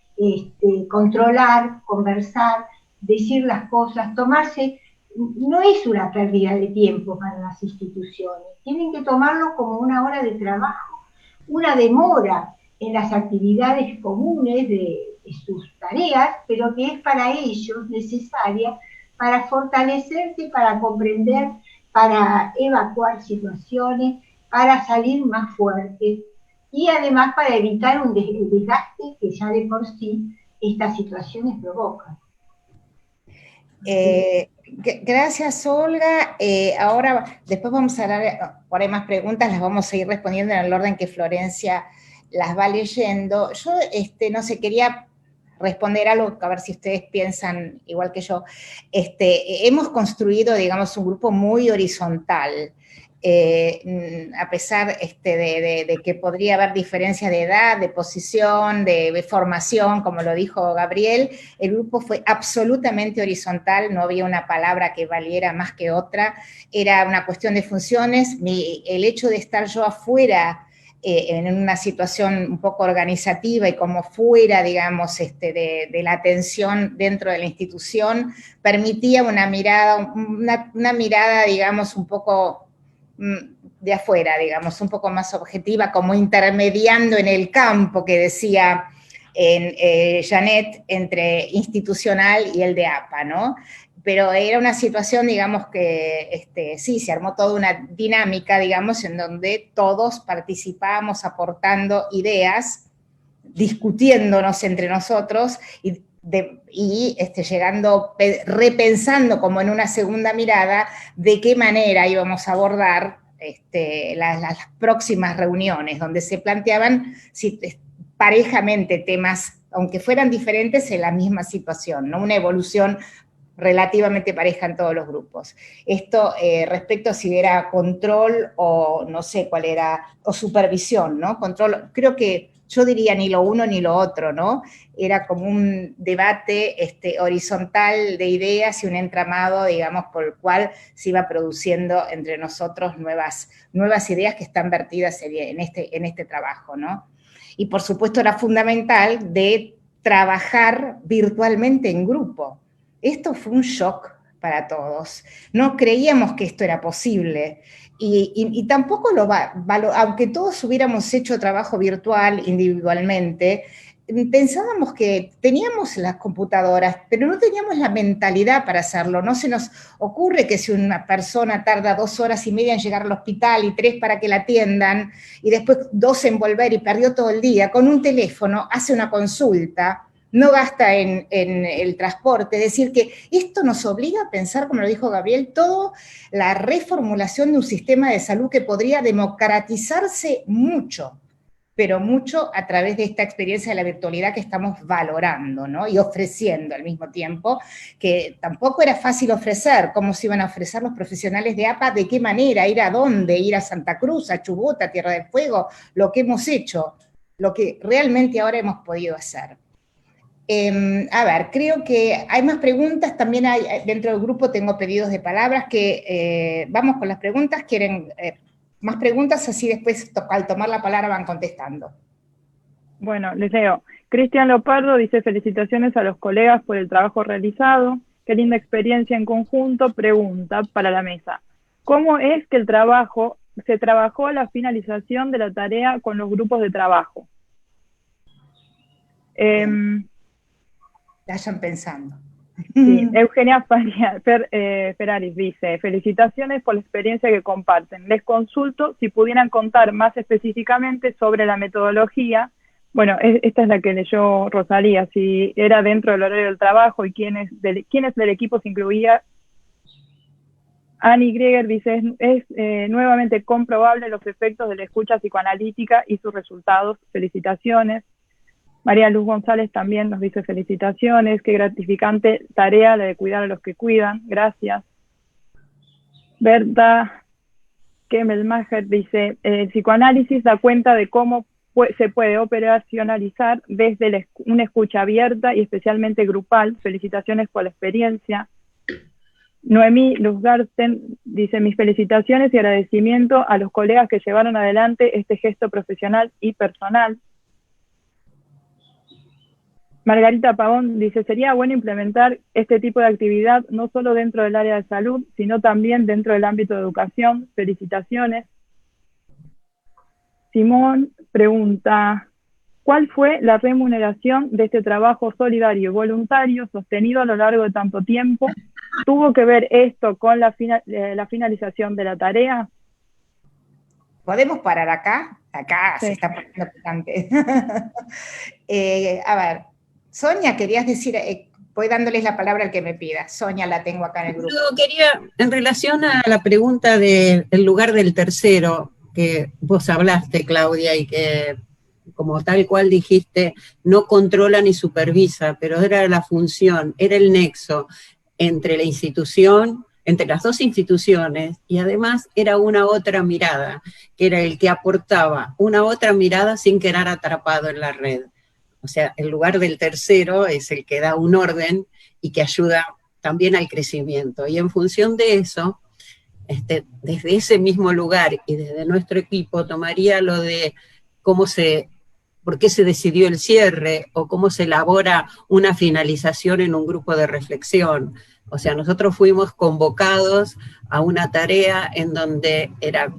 controlar, conversar, decir las cosas, tomarse, no es una pérdida de tiempo para las instituciones, tienen que tomarlo como una hora de trabajo, una demora en las actividades comunes de sus tareas, pero que es para ellos necesaria para fortalecerse, para comprender, para evacuar situaciones, para salir más fuertes y además para evitar un desgaste que ya de por sí estas situaciones provocan. Gracias, Olga. Ahora, después vamos a dar por ahí más preguntas, las vamos a ir respondiendo en el orden que Florencia las va leyendo. Yo, no sé, quería responder algo, a ver si ustedes piensan igual que yo. Hemos construido, digamos, un grupo muy horizontal, a pesar de que podría haber diferencia de edad, de posición, de formación, como lo dijo Gabriel, el grupo fue absolutamente horizontal, no había una palabra que valiera más que otra, era una cuestión de funciones. El hecho de estar yo afuera, en una situación un poco organizativa y como fuera, digamos, de la atención dentro de la institución, permitía una mirada, digamos, un poco de afuera, digamos, un poco más objetiva, como intermediando en el campo que decía Janet, entre institucional y el de APA, ¿no? Pero era una situación, digamos, que sí, se armó toda una dinámica, digamos, en donde todos participábamos aportando ideas, discutiéndonos entre nosotros y llegando, repensando como en una segunda mirada de qué manera íbamos a abordar las próximas reuniones, donde se planteaban parejamente temas, aunque fueran diferentes, en la misma situación, ¿no? Una evolución relativamente pareja en todos los grupos. Esto respecto a si era control o no sé cuál era, o supervisión, ¿no? Control, creo que yo diría ni lo uno ni lo otro, ¿no? Era como un debate horizontal de ideas y un entramado, digamos, por el cual se iba produciendo entre nosotros nuevas ideas que están vertidas en este trabajo, ¿no? Y por supuesto era fundamental de trabajar virtualmente en grupo. Esto fue un shock para todos. No creíamos que esto era posible. Y tampoco aunque todos hubiéramos hecho trabajo virtual individualmente, pensábamos que teníamos las computadoras, pero no teníamos la mentalidad para hacerlo. No se nos ocurre que si una persona tarda 2 horas y media en llegar al hospital y 3 para que la atiendan, y después 2 en volver y perdió todo el día, con un teléfono hace una consulta, no gasta en el transporte. Es decir, que esto nos obliga a pensar, como lo dijo Gabriel, toda la reformulación de un sistema de salud que podría democratizarse mucho, pero mucho a través de esta experiencia de la virtualidad que estamos valorando, ¿no? Y ofreciendo al mismo tiempo, que tampoco era fácil ofrecer. ¿Cómo se iban a ofrecer los profesionales de APA? ¿De qué manera? ¿Ir a dónde? ¿Ir a Santa Cruz, a Chubut, a Tierra del Fuego? Lo que hemos hecho, lo que realmente ahora hemos podido hacer. A ver, creo que hay más preguntas, también hay, dentro del grupo tengo pedidos de palabras, que vamos con las preguntas, quieren más preguntas, así después al tomar la palabra van contestando. Bueno, les leo. Cristian Lopardo dice: felicitaciones a los colegas por el trabajo realizado, qué linda experiencia en conjunto. Pregunta para la mesa: ¿cómo es que se trabajó la finalización de la tarea con los grupos de trabajo? Vayan pensando. Sí, Eugenia Feraris dice: felicitaciones por la experiencia que comparten. Les consulto si pudieran contar más específicamente sobre la metodología. Bueno, esta es la que leyó Rosalía, si era dentro del horario del trabajo y quiénes del equipo se incluía. Annie Grieger dice: es nuevamente comprobable los efectos de la escucha psicoanalítica y sus resultados. Felicitaciones. María Luz González también nos dice: felicitaciones, qué gratificante tarea la de cuidar a los que cuidan, gracias. Berta Kemmelmacher dice: el psicoanálisis da cuenta de cómo se puede operacionalizar desde una escucha abierta y especialmente grupal. Felicitaciones por la experiencia. Noemí Luzgarten dice: mis felicitaciones y agradecimiento a los colegas que llevaron adelante este gesto profesional y personal. Margarita Pavón dice: sería bueno implementar este tipo de actividad no solo dentro del área de salud, sino también dentro del ámbito de educación. Felicitaciones. Simón pregunta: ¿cuál fue la remuneración de este trabajo solidario y voluntario sostenido a lo largo de tanto tiempo? ¿Tuvo que ver esto con la finalización de la tarea? ¿Podemos parar acá? Acá sí. Se está poniendo picante. A ver, Sonia, querías decir, voy dándoles la palabra al que me pida. Sonia, la tengo acá en el grupo. Yo quería, en relación a la pregunta del lugar del tercero, que vos hablaste, Claudia, y que, como tal cual dijiste, no controla ni supervisa, pero era la función, era el nexo entre la institución, entre las dos instituciones, y además era una otra mirada, que era el que aportaba una otra mirada sin quedar atrapado en la red. O sea, el lugar del tercero es el que da un orden y que ayuda también al crecimiento. Y en función de eso, desde ese mismo lugar y desde nuestro equipo, tomaría lo de cómo se por qué se decidió el cierre o cómo se elabora una finalización en un grupo de reflexión. O sea, nosotros fuimos convocados a una tarea en donde era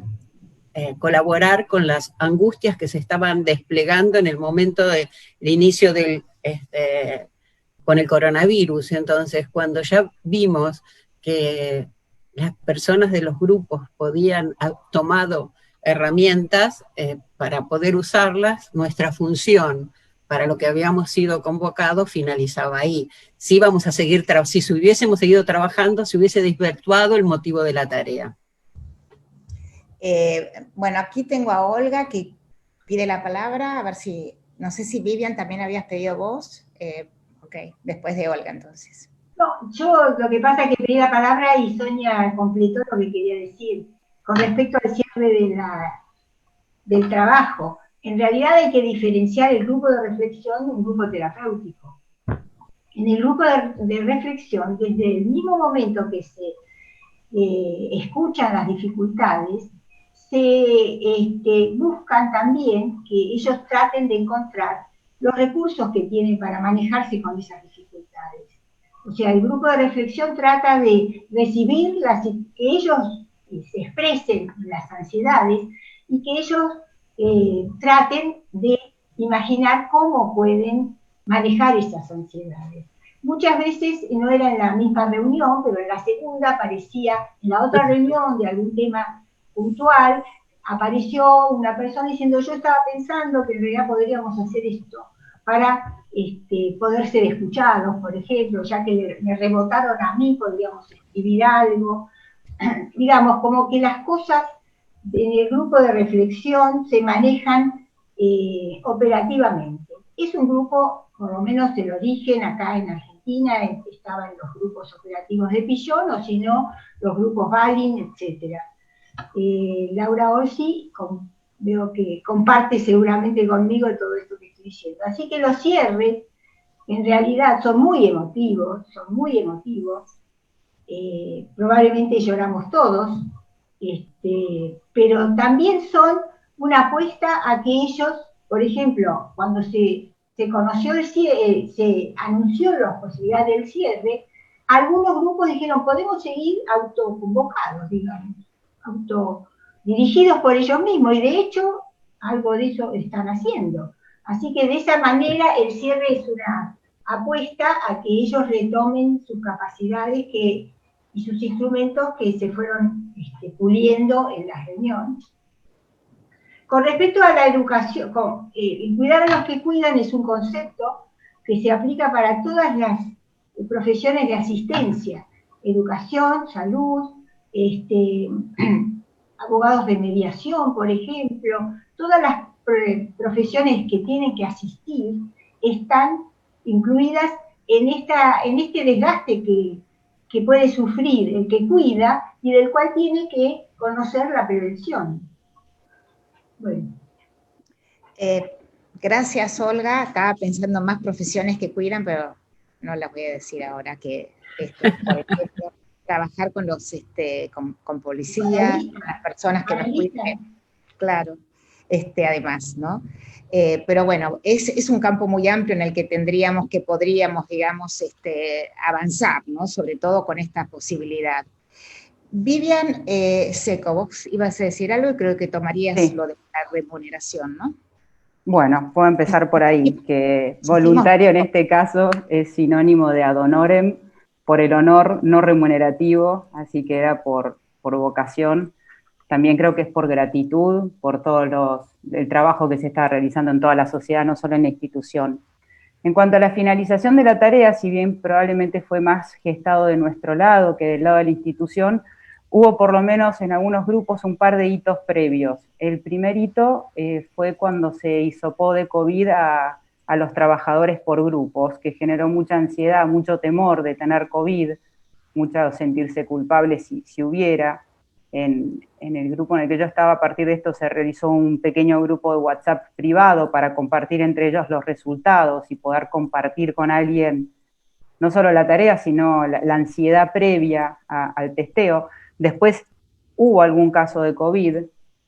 colaborar con las angustias que se estaban desplegando en el momento del inicio con el coronavirus. Entonces, cuando ya vimos que las personas de los grupos podían haber tomado herramientas para poder usarlas, nuestra función para lo que habíamos sido convocados finalizaba ahí. Si íbamos a seguir, si hubiésemos seguido trabajando, se hubiese desvirtuado el motivo de la tarea. Bueno, aquí tengo a Olga que pide la palabra, a ver si, no sé si Vivian también habías pedido vos. Ok, después de Olga entonces. No, yo lo que pasa es que pedí la palabra y Sonia completó lo que quería decir. Con respecto al cierre del trabajo, en realidad hay que diferenciar el grupo de reflexión de un grupo terapéutico. En el grupo de reflexión, desde el mismo momento que se escuchan las dificultades, se buscan también que ellos traten de encontrar los recursos que tienen para manejarse con esas dificultades. O sea, el grupo de reflexión trata de recibir que ellos se expresen las ansiedades y que ellos traten de imaginar cómo pueden manejar esas ansiedades. Muchas veces no era en la misma reunión, pero en la segunda aparecía, en la otra reunión de algún tema puntual, apareció una persona diciendo, yo estaba pensando que en realidad podríamos hacer esto para poder ser escuchados, por ejemplo, ya que me rebotaron a mí, podríamos escribir algo. Digamos, como que las cosas en el grupo de reflexión se manejan operativamente. Es un grupo, por lo menos del origen acá en Argentina, estaban los grupos operativos de Pillón, o si no, los grupos Balin, etc. Laura Orsi, veo que comparte seguramente conmigo todo esto que estoy diciendo. Así que los cierres, en realidad, son muy emotivos, probablemente lloramos todos, pero también son una apuesta a que ellos, por ejemplo, cuando se conoció se anunció la posibilidad del cierre, algunos grupos dijeron, podemos seguir autoconvocados, digamos, autodirigidos por ellos mismos, y de hecho, algo de eso están haciendo. Así que de esa manera el cierre es una apuesta a que ellos retomen sus capacidades y sus instrumentos que se fueron puliendo en las reuniones. Con respecto a la educación, cuidar a los que cuidan es un concepto que se aplica para todas las profesiones de asistencia, educación, salud, abogados de mediación, por ejemplo, todas las profesiones que tienen que asistir están incluidas en este desgaste que puede sufrir el que cuida y del cual tiene que conocer la prevención. Bueno. Gracias, Olga. Estaba pensando en más profesiones que cuidan, pero no las voy a decir ahora, que por ejemplo, trabajar con los con policías, con las personas que nos cuidan, claro, además, ¿no? Pero bueno, es un campo muy amplio en el que podríamos, digamos, avanzar, ¿no? Sobre todo con esta posibilidad. Vivian Seco, vos ibas a decir algo y creo que tomarías lo de la remuneración, ¿no? Bueno, puedo empezar por ahí, que voluntario en este caso es sinónimo de ad honorem, por el honor no remunerativo, así que era por vocación. También creo que es por gratitud, por todo el trabajo que se está realizando en toda la sociedad, no solo en la institución. En cuanto a la finalización de la tarea, si bien probablemente fue más gestado de nuestro lado que del lado de la institución, hubo por lo menos en algunos grupos un par de hitos previos. El primer hito fue cuando se hisopó de COVID a los trabajadores por grupos, que generó mucha ansiedad, mucho temor de tener COVID, mucho sentirse culpable si hubiera. En el grupo en el que yo estaba, a partir de esto se realizó un pequeño grupo de WhatsApp privado para compartir entre ellos los resultados y poder compartir con alguien no solo la tarea, sino la ansiedad previa al testeo. Después hubo algún caso de COVID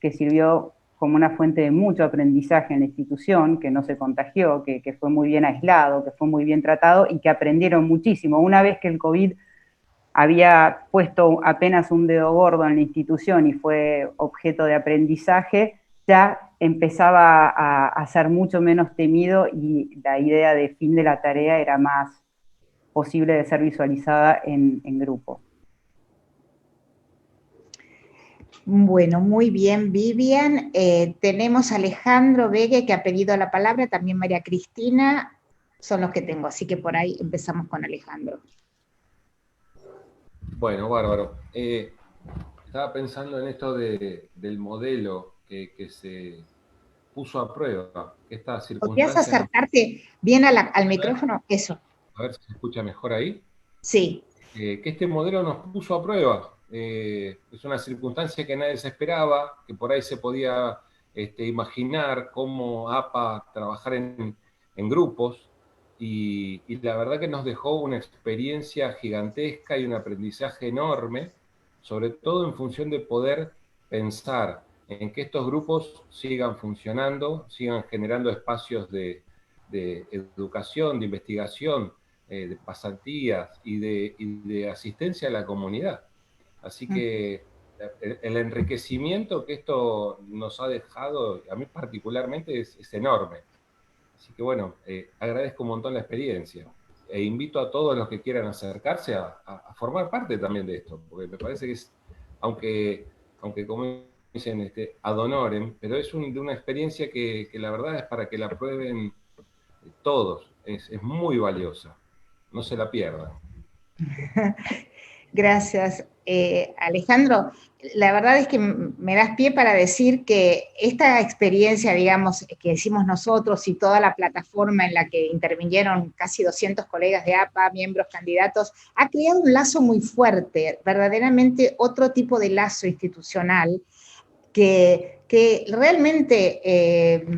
que sirvió como una fuente de mucho aprendizaje en la institución, que no se contagió, que fue muy bien aislado, que fue muy bien tratado y que aprendieron muchísimo. Una vez que el COVID había puesto apenas un dedo gordo en la institución y fue objeto de aprendizaje, ya empezaba a ser mucho menos temido y la idea de fin de la tarea era más posible de ser visualizada en grupo. Bueno, muy bien, Vivian. Tenemos a Alejandro Vegue, que ha pedido la palabra, también María Cristina, son los que tengo, así que por ahí empezamos con Alejandro. Bueno, bárbaro. Estaba pensando en esto del modelo que se puso a prueba. Esta circunstancia. ¿Podrías acercarte bien al micrófono? Eso. A ver si se escucha mejor ahí. Sí. Que este modelo nos puso a prueba. Es una circunstancia que nadie se esperaba, que por ahí se podía imaginar cómo APA trabajar en grupos, y la verdad que nos dejó una experiencia gigantesca y un aprendizaje enorme, sobre todo en función de poder pensar en que estos grupos sigan funcionando, sigan generando espacios de educación, de investigación, de pasantías y de asistencia a la comunidad. Así que el enriquecimiento que esto nos ha dejado, a mí particularmente, es enorme. Así que bueno, agradezco un montón la experiencia e invito a todos los que quieran acercarse a formar parte también de esto, porque me parece que es, aunque como dicen, ad honorem, pero es de una experiencia que la verdad es para que la prueben todos, es muy valiosa, no se la pierdan. Gracias, Alejandro. La verdad es que me das pie para decir que esta experiencia, digamos, que hicimos nosotros y toda la plataforma en la que intervinieron casi 200 colegas de APA, miembros candidatos, ha creado un lazo muy fuerte, verdaderamente otro tipo de lazo institucional que realmente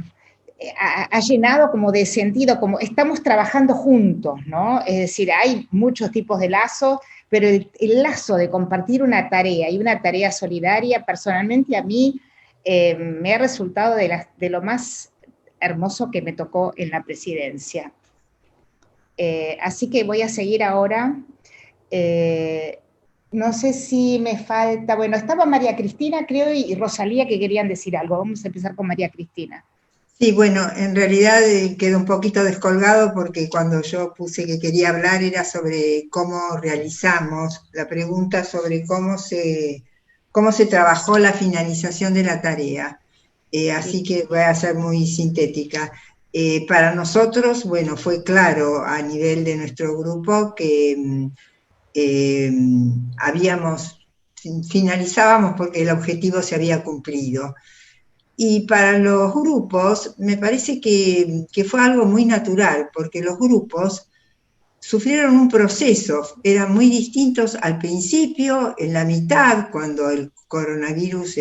ha llenado como de sentido, como estamos trabajando juntos, ¿no? Es decir, hay muchos tipos de lazos, pero el lazo de compartir una tarea y una tarea solidaria, personalmente a mí me ha resultado de lo más hermoso que me tocó en la presidencia. Así que voy a seguir ahora. No sé si me falta, bueno, estaba María Cristina, creo, y Rosalía, que querían decir algo. Vamos a empezar con María Cristina. Sí, bueno, en realidad quedó un poquito descolgado porque cuando yo puse que quería hablar era sobre cómo realizamos, la pregunta sobre cómo se trabajó la finalización de la tarea. Así que voy a ser muy sintética. Para nosotros, bueno, fue claro a nivel de nuestro grupo que finalizábamos porque el objetivo se había cumplido. Y para los grupos me parece que fue algo muy natural, porque los grupos sufrieron un proceso, eran muy distintos al principio, en la mitad, cuando el coronavirus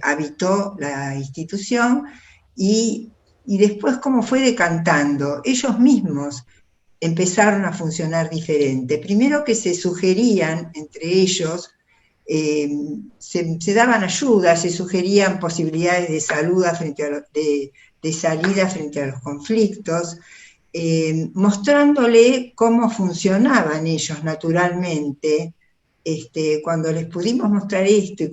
habitó la institución, y después cómo fue decantando. Ellos mismos empezaron a funcionar diferente. Primero que se sugerían entre ellos, se daban ayudas, se sugerían posibilidades de salida frente a los conflictos, mostrándole cómo funcionaban ellos naturalmente. Cuando les pudimos mostrar esto y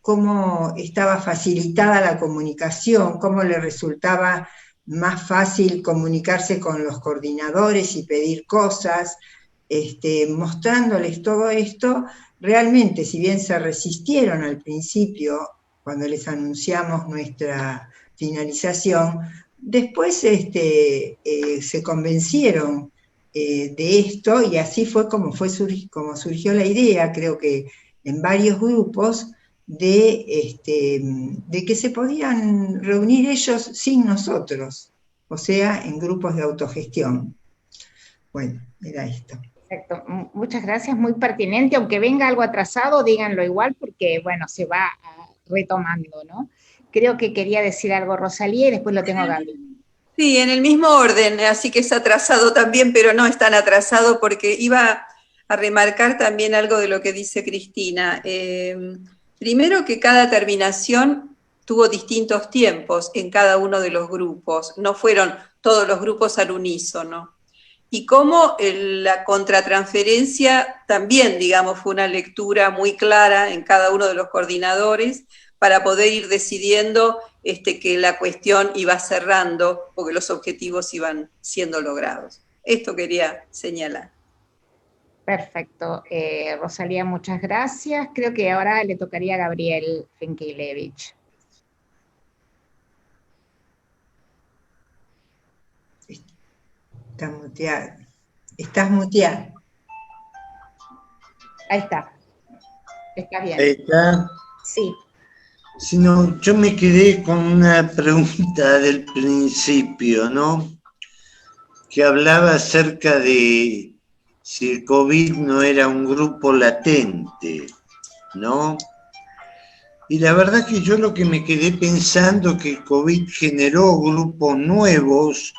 cómo estaba facilitada la comunicación, cómo les resultaba más fácil comunicarse con los coordinadores y pedir cosas, mostrándoles todo esto, realmente, si bien se resistieron al principio, cuando les anunciamos nuestra finalización, después se convencieron de esto, y así fue como surgió la idea, creo que en varios grupos, de que se podían reunir ellos sin nosotros, o sea, en grupos de autogestión. Bueno, era esto. Perfecto, muchas gracias, muy pertinente, aunque venga algo atrasado, díganlo igual, porque bueno, se va retomando, ¿no? Creo que quería decir algo Rosalía y después lo tengo a Gaby. Sí, en el mismo orden, así que es atrasado también, pero no es tan atrasado, porque iba a remarcar también algo de lo que dice Cristina. Primero, que cada terminación tuvo distintos tiempos en cada uno de los grupos, no fueron todos los grupos al unísono. Y cómo la contratransferencia también, digamos, fue una lectura muy clara en cada uno de los coordinadores para poder ir decidiendo que la cuestión iba cerrando porque los objetivos iban siendo logrados. Esto quería señalar. Perfecto. Rosalía, muchas gracias. Creo que ahora le tocaría a Gabriel Finkeilevich. Está muteado. Estás muteado. Ahí está. Está bien. Ahí está. Sí. Si no, yo me quedé con una pregunta del principio, ¿no? Que hablaba acerca de si el COVID no era un grupo latente, ¿no? Y la verdad que yo lo que me quedé pensando que el COVID generó grupos nuevos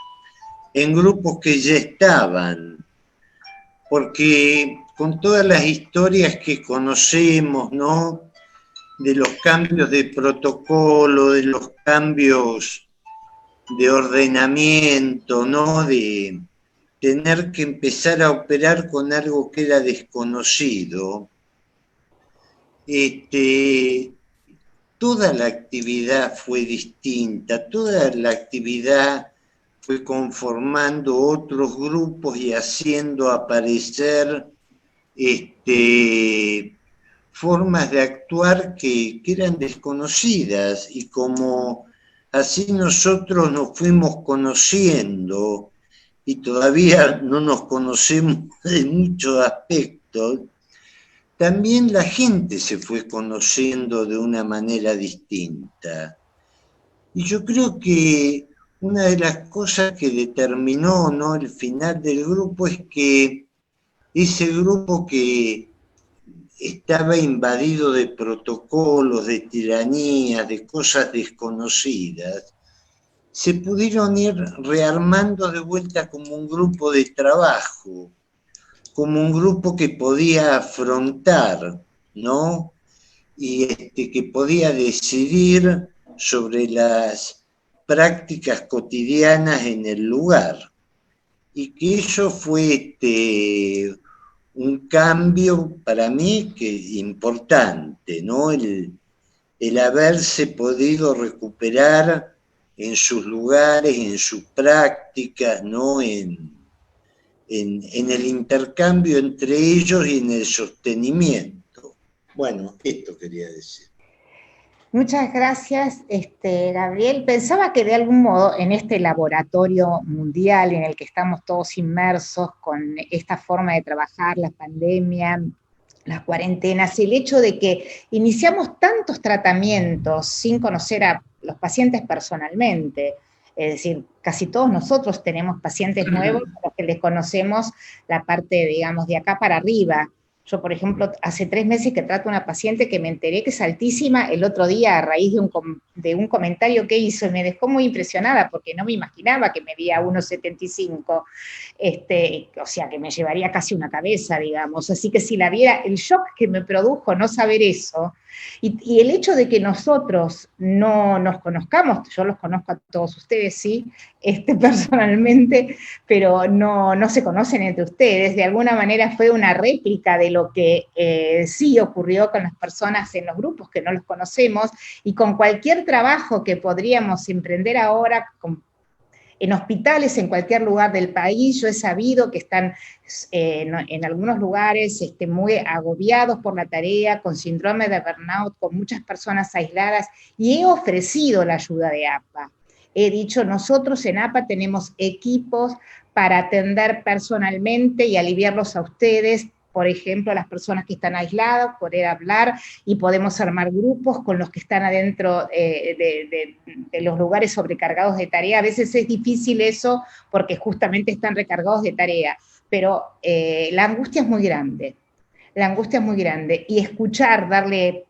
en grupos que ya estaban, porque con todas las historias que conocemos, ¿no? De los cambios de protocolo, de los cambios de ordenamiento, ¿no? De tener que empezar a operar con algo que era desconocido. Toda la actividad fue distinta, toda la actividad fue conformando otros grupos y haciendo aparecer formas de actuar que eran desconocidas, y como así nosotros nos fuimos conociendo y todavía no nos conocemos en muchos aspectos, también la gente se fue conociendo de una manera distinta. Y yo creo que una de las cosas que determinó, ¿no?, el final del grupo es que ese grupo que estaba invadido de protocolos, de tiranías, de cosas desconocidas, se pudieron ir rearmando de vuelta como un grupo de trabajo, como un grupo que podía afrontar, ¿no? Y que podía decidir sobre las prácticas cotidianas en el lugar. Y que eso fue un cambio para mí importante, ¿no? El haberse podido recuperar en sus lugares, en sus prácticas, ¿no? En el intercambio entre ellos y en el sostenimiento. Bueno, esto quería decir. Muchas gracias, Gabriel. Pensaba que de algún modo en este laboratorio mundial en el que estamos todos inmersos con esta forma de trabajar, la pandemia, las cuarentenas, el hecho de que iniciamos tantos tratamientos sin conocer a los pacientes personalmente, es decir, casi todos nosotros tenemos pacientes nuevos a los que les conocemos la parte, digamos, de acá para arriba. Yo, por ejemplo, hace 3 meses que trato a una paciente que me enteré que es altísima el otro día a raíz de un comentario que hizo, y me dejó muy impresionada porque no me imaginaba que medía 1,75, o sea, que me llevaría casi una cabeza, digamos. Así que si la viera, el shock que me produjo no saber eso, y el hecho de que nosotros no nos conozcamos, yo los conozco a todos ustedes, sí, personalmente, pero no se conocen entre ustedes, de alguna manera fue una réplica de lo que sí ocurrió con las personas en los grupos que no los conocemos, y con cualquier trabajo que podríamos emprender ahora, en hospitales en cualquier lugar del país. Yo he sabido que están en algunos lugares muy agobiados por la tarea, con síndrome de burnout, con muchas personas aisladas, y he ofrecido la ayuda de APA. He dicho, nosotros en APA tenemos equipos para atender personalmente y aliviarlos a ustedes, por ejemplo, a las personas que están aisladas, poder hablar, y podemos armar grupos con los que están adentro de los lugares sobrecargados de tarea. A veces es difícil eso porque justamente están recargados de tarea, pero la angustia es muy grande. La angustia es muy grande, y escuchar,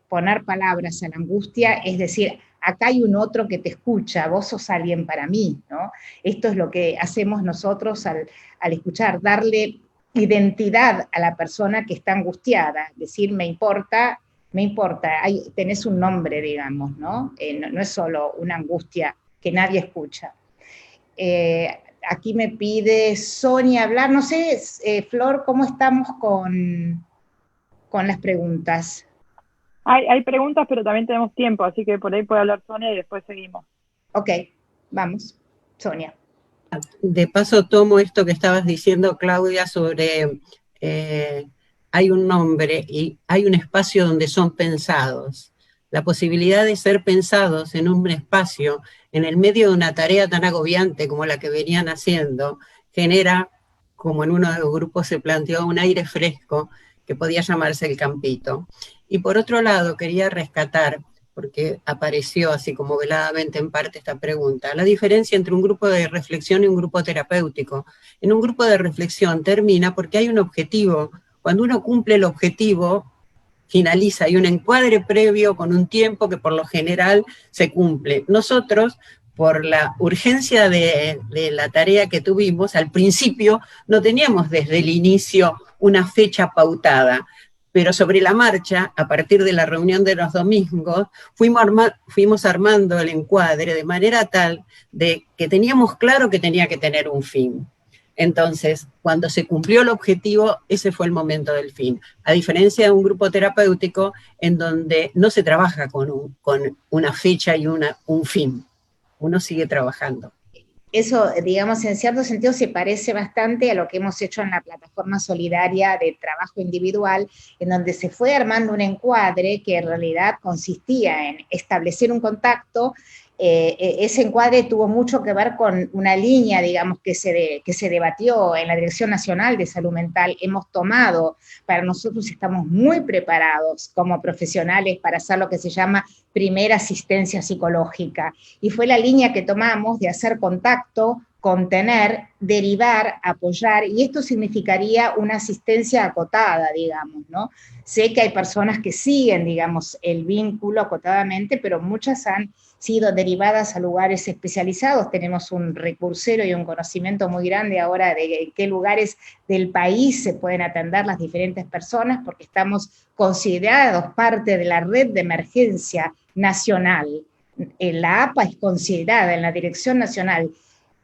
poner palabras a la angustia, es decir, acá hay un otro que te escucha, vos sos alguien para mí, ¿no? Esto es lo que hacemos nosotros al escuchar, darle identidad a la persona que está angustiada, decir, me importa me importa, tenés un nombre, digamos, ¿no? No es solo una angustia que nadie escucha. Aquí me pide Sonia hablar, no sé, Flor, ¿cómo estamos con las preguntas? Hay preguntas, pero también tenemos tiempo, así que por ahí puede hablar Sonia y después seguimos. Ok, vamos, Sonia. De paso tomo esto que estabas diciendo, Claudia, sobre hay un nombre y hay un espacio donde son pensados. La posibilidad de ser pensados en un espacio, en el medio de una tarea tan agobiante como la que venían haciendo, genera, como en uno de los grupos se planteó, un aire fresco que podía llamarse el campito. Y por otro lado, quería rescatar, porque apareció así como veladamente en parte esta pregunta, la diferencia entre un grupo de reflexión y un grupo terapéutico. En un grupo de reflexión termina porque hay un objetivo. Cuando uno cumple el objetivo, finaliza. Hay un encuadre previo con un tiempo que por lo general se cumple. Nosotros, por la urgencia de la tarea que tuvimos, al principio no teníamos desde el inicio una fecha pautada, pero sobre la marcha, a partir de la reunión de los domingos, fuimos armando el encuadre de manera tal de que teníamos claro que tenía que tener un fin. Entonces, cuando se cumplió el objetivo, ese fue el momento del fin. A diferencia de un grupo terapéutico en donde no se trabaja con una fecha y un fin. Uno sigue trabajando. Eso, digamos, en cierto sentido se parece bastante a lo que hemos hecho en la plataforma solidaria de trabajo individual, en donde se fue armando un encuadre que en realidad consistía en establecer un contacto. Ese encuadre tuvo mucho que ver con una línea, digamos, que se debatió en la Dirección Nacional de Salud Mental. Hemos tomado, para nosotros estamos muy preparados como profesionales para hacer lo que se llama primera asistencia psicológica. Y fue la línea que tomamos de hacer contacto, contener, derivar, apoyar, y esto significaría una asistencia acotada, digamos, ¿no? Sé que hay personas que siguen, digamos, el vínculo acotadamente, pero muchas han sido derivadas a lugares especializados. Tenemos un recursero y un conocimiento muy grande ahora de qué lugares del país se pueden atender las diferentes personas, porque estamos considerados parte de la red de emergencia nacional. La APA es considerada en la Dirección Nacional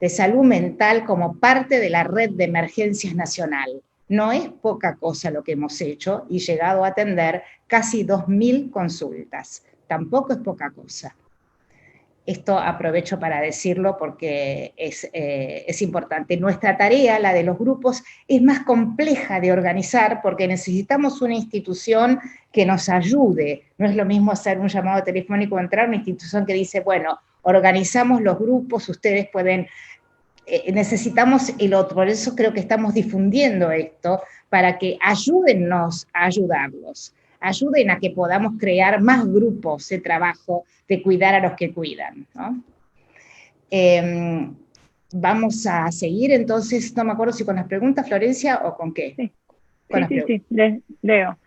de Salud Mental como parte de la red de emergencias nacional. No es poca cosa lo que hemos hecho y llegado a atender casi 2.000 consultas. Tampoco es poca cosa. Esto aprovecho para decirlo porque es importante. Nuestra tarea, la de los grupos, es más compleja de organizar porque necesitamos una institución que nos ayude. No es lo mismo hacer un llamado telefónico, entrar a una institución que dice, bueno, organizamos los grupos, ustedes pueden... necesitamos el otro, por eso creo que estamos difundiendo esto, para que ayúdennos a ayudarlos. Ayuden a que podamos crear más grupos de trabajo de cuidar a los que cuidan, ¿no? Vamos a seguir entonces, no me acuerdo si con las preguntas, Florencia, o con qué. Sí, leo.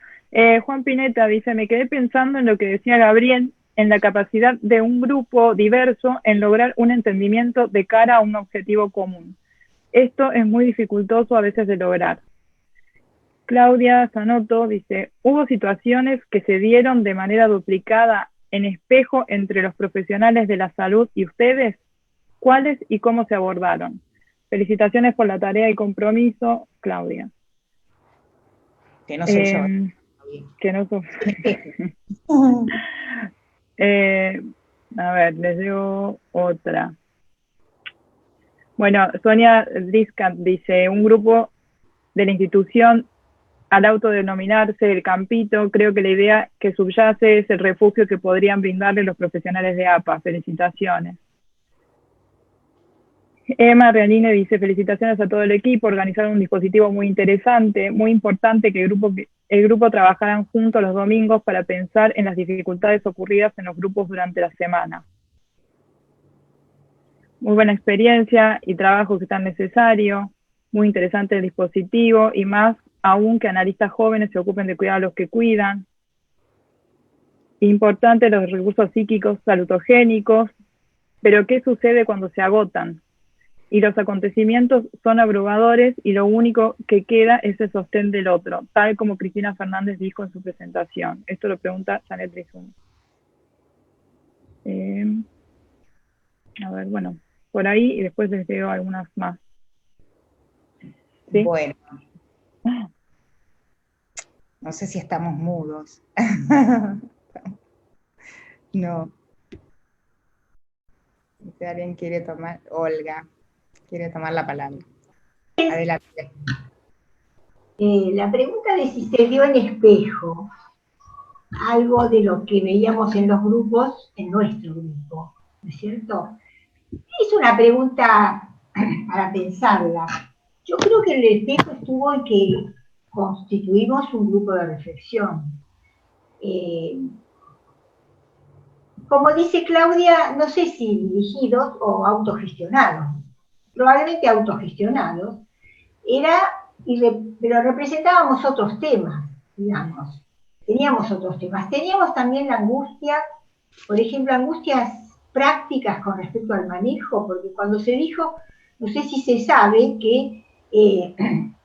Juan Pineta dice, me quedé pensando en lo que decía Gabriel, en la capacidad de un grupo diverso en lograr un entendimiento de cara a un objetivo común. Esto es muy dificultoso a veces de lograr. Claudia Zanotto dice, hubo situaciones que se dieron de manera duplicada en espejo entre los profesionales de la salud y ustedes. ¿Cuáles y cómo se abordaron? Felicitaciones por la tarea y compromiso, Claudia. Que no soy yo. Que no soy. A ver, les digo otra. Bueno, Sonia Discat dice, un grupo de la institución al autodenominarse el Campito, creo que la idea que subyace es el refugio que podrían brindarle los profesionales de APA. Felicitaciones. Emma Realine dice, felicitaciones a todo el equipo, organizaron un dispositivo muy interesante, muy importante que el grupo trabajaran juntos los domingos para pensar en las dificultades ocurridas en los grupos durante la semana. Muy buena experiencia y trabajo que es tan necesario, muy interesante el dispositivo y más aún que analistas jóvenes se ocupen de cuidar a los que cuidan. Importante los recursos psíquicos salutogénicos, pero ¿qué sucede cuando se agotan? y los acontecimientos son abrumadores y lo único que queda es el sostén del otro, tal como Cristina Fernández dijo en su presentación. Esto lo pregunta Janet Rizum. A ver, bueno, por ahí y después les leo algunas más. ¿Sí? Bueno. No sé si estamos mudos. No. Si alguien quiere tomar, Olga, quiere tomar la palabra. Adelante. La pregunta de si se vio en espejo algo de lo que veíamos en los grupos, en nuestro grupo, ¿no es cierto? Es una pregunta para pensarla. Yo creo que el espejo estuvo en que constituimos un grupo de reflexión. Como dice Claudia, no sé si dirigidos o autogestionados, probablemente autogestionados, pero representábamos otros temas, digamos, teníamos otros temas. Teníamos también la angustia, por ejemplo, angustias prácticas con respecto al manejo, porque cuando se dijo, no sé si se sabe que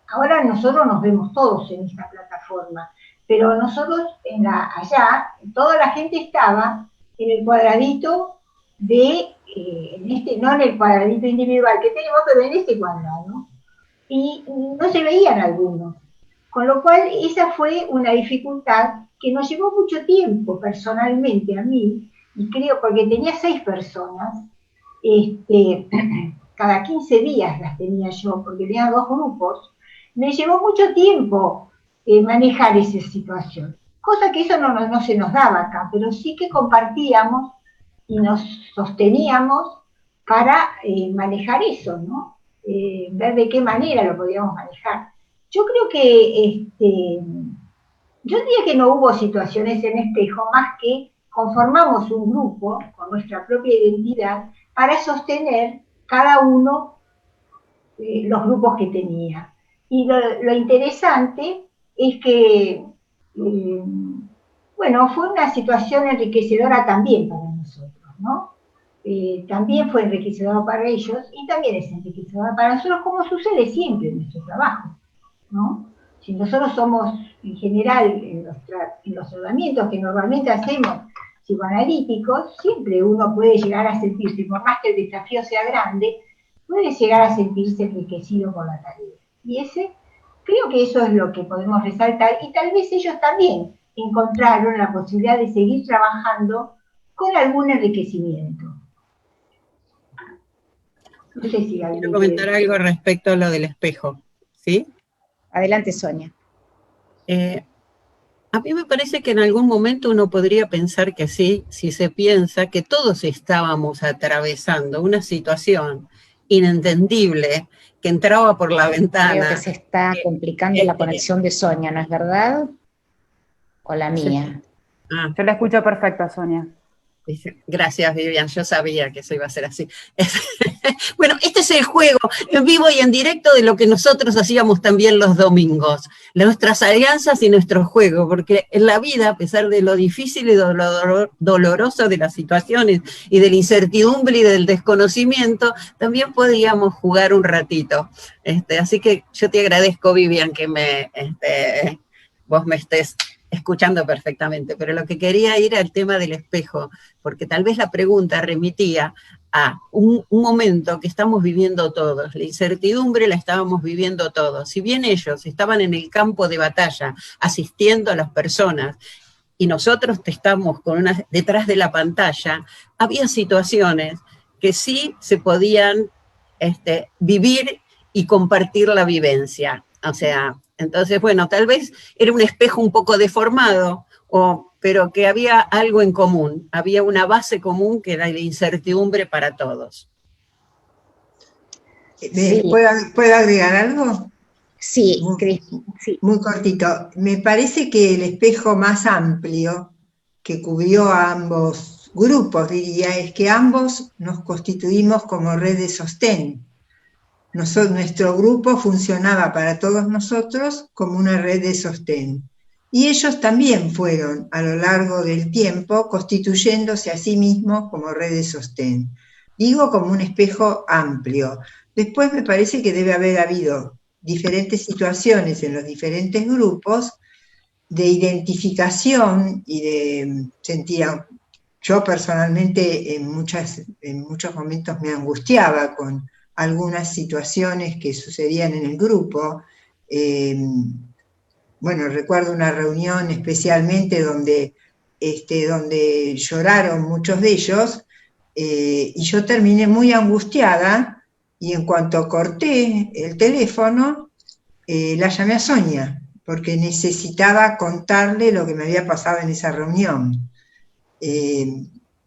ahora nosotros nos vemos todos en esta plataforma, pero nosotros allá, toda la gente estaba en el cuadradito no en el cuadradito individual que tenemos, pero en este cuadrado, y no se veían algunos. Con lo cual, esa fue una dificultad que nos llevó mucho tiempo personalmente a mí, y creo porque tenía 6 personas, cada 15 días las tenía yo, porque tenía 2 grupos, me llevó mucho tiempo manejar esa situación. Cosa que eso no se nos daba acá, pero sí que compartíamos y nos sosteníamos para manejar eso, ¿no? Ver de qué manera lo podíamos manejar. Yo creo que, yo diría que no hubo situaciones en espejo, más que conformamos un grupo con nuestra propia identidad para sostener cada uno los grupos que tenía. Y lo interesante es que, bueno, fue una situación enriquecedora también para nosotros, ¿no? También fue enriquecedora para ellos y también es enriquecedora para nosotros, como sucede siempre en nuestro trabajo, ¿no? Si nosotros somos, en general, en los tratamientos que normalmente hacemos psicoanalíticos, siempre uno puede llegar a sentirse, por más que el desafío sea grande, puede llegar a sentirse enriquecido con la tarea. Y creo que eso es lo que podemos resaltar, y tal vez ellos también encontraron la posibilidad de seguir trabajando con algún enriquecimiento. No sé si alguien quiero comentar algo respecto a lo del espejo, ¿sí? Adelante, Sonia. A mí me parece que en algún momento uno podría pensar que sí, si se piensa que todos estábamos atravesando una situación inentendible que entraba por la ventana. Creo que se está complicando la conexión de Sonia, ¿no es verdad? ¿O la mía? Yo la escucho perfecta, Sonia. Gracias, Vivian, yo sabía que eso iba a ser así. Bueno, este es el juego en vivo y en directo de lo que nosotros hacíamos también los domingos, nuestras alianzas y nuestro juego, porque en la vida, a pesar de lo difícil y doloroso de las situaciones y de la incertidumbre y del desconocimiento, también podíamos jugar un ratito. Así que yo te agradezco, Vivian, que vos me estés escuchando perfectamente, pero lo que quería ir al tema del espejo, porque tal vez la pregunta remitía a un momento que estamos viviendo todos, la incertidumbre la estábamos viviendo todos, si bien ellos estaban en el campo de batalla, asistiendo a las personas, y nosotros estamos detrás de la pantalla, había situaciones que sí se podían vivir y compartir la vivencia, o sea, entonces, bueno, tal vez era un espejo un poco deformado, pero que había algo en común, había una base común que era la incertidumbre para todos. Sí. ¿Puedo agregar algo? Sí, muy cortito. Me parece que el espejo más amplio que cubrió a ambos grupos, diría, es que ambos nos constituimos como red de sostén. Nuestro grupo funcionaba para todos nosotros como una red de sostén. Y ellos también fueron, a lo largo del tiempo, constituyéndose a sí mismos como red de sostén. Digo como un espejo amplio. Después me parece que debe haber habido diferentes situaciones en los diferentes grupos de identificación y de sentir. Yo personalmente en muchos momentos me angustiaba con algunas situaciones que sucedían en el grupo. Bueno, recuerdo una reunión especialmente donde lloraron muchos de ellos, y yo terminé muy angustiada, y en cuanto corté el teléfono, la llamé a Sonia, porque necesitaba contarle lo que me había pasado en esa reunión.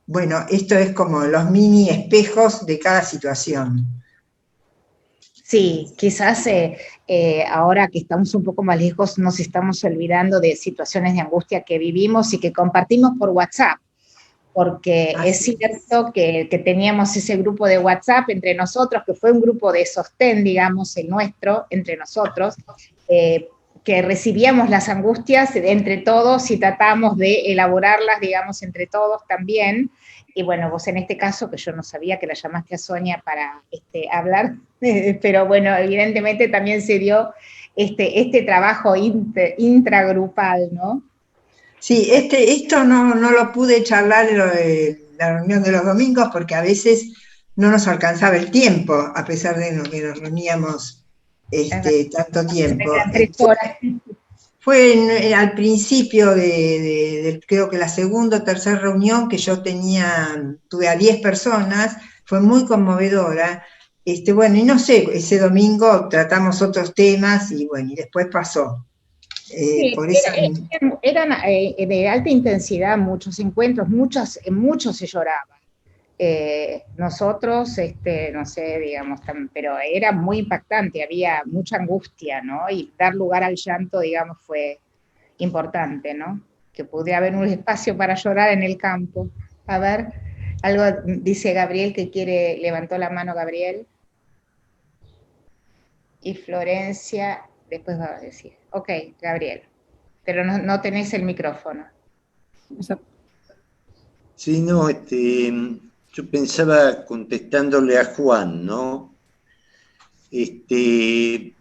Bueno, esto es como los mini espejos de cada situación. Sí, quizás ahora que estamos un poco más lejos nos estamos olvidando de situaciones de angustia que vivimos y que compartimos por WhatsApp, porque es cierto que teníamos ese grupo de WhatsApp entre nosotros, que fue un grupo de sostén, digamos, el nuestro, entre nosotros, que recibíamos las angustias entre todos y tratamos de elaborarlas, digamos, entre todos también. Y bueno, vos en este caso, que yo no sabía que la llamaste a Sonia para hablar, pero bueno, evidentemente también se dio este trabajo intragrupal, ¿no? Sí, esto no lo pude charlar en la reunión de los domingos porque a veces no nos alcanzaba el tiempo, a pesar de que nos reuníamos tanto tiempo. Fue al principio de creo que la segunda o tercera reunión que yo tuve a 10 personas, fue muy conmovedora. Bueno, y no sé, ese domingo tratamos otros temas y bueno, y después pasó. Sí, por eso... eran de alta intensidad muchos encuentros, en muchos se lloraba. Nosotros, no sé, digamos, pero era muy impactante, había mucha angustia, ¿no? Y dar lugar al llanto, digamos, fue importante, ¿no? Que pudiera haber un espacio para llorar en el campo. A ver, algo dice Gabriel que levantó la mano Gabriel. Y Florencia, después va a decir. Ok, Gabriel, pero no tenés el micrófono. Sí, no, yo pensaba contestándole a Juan, ¿no? Que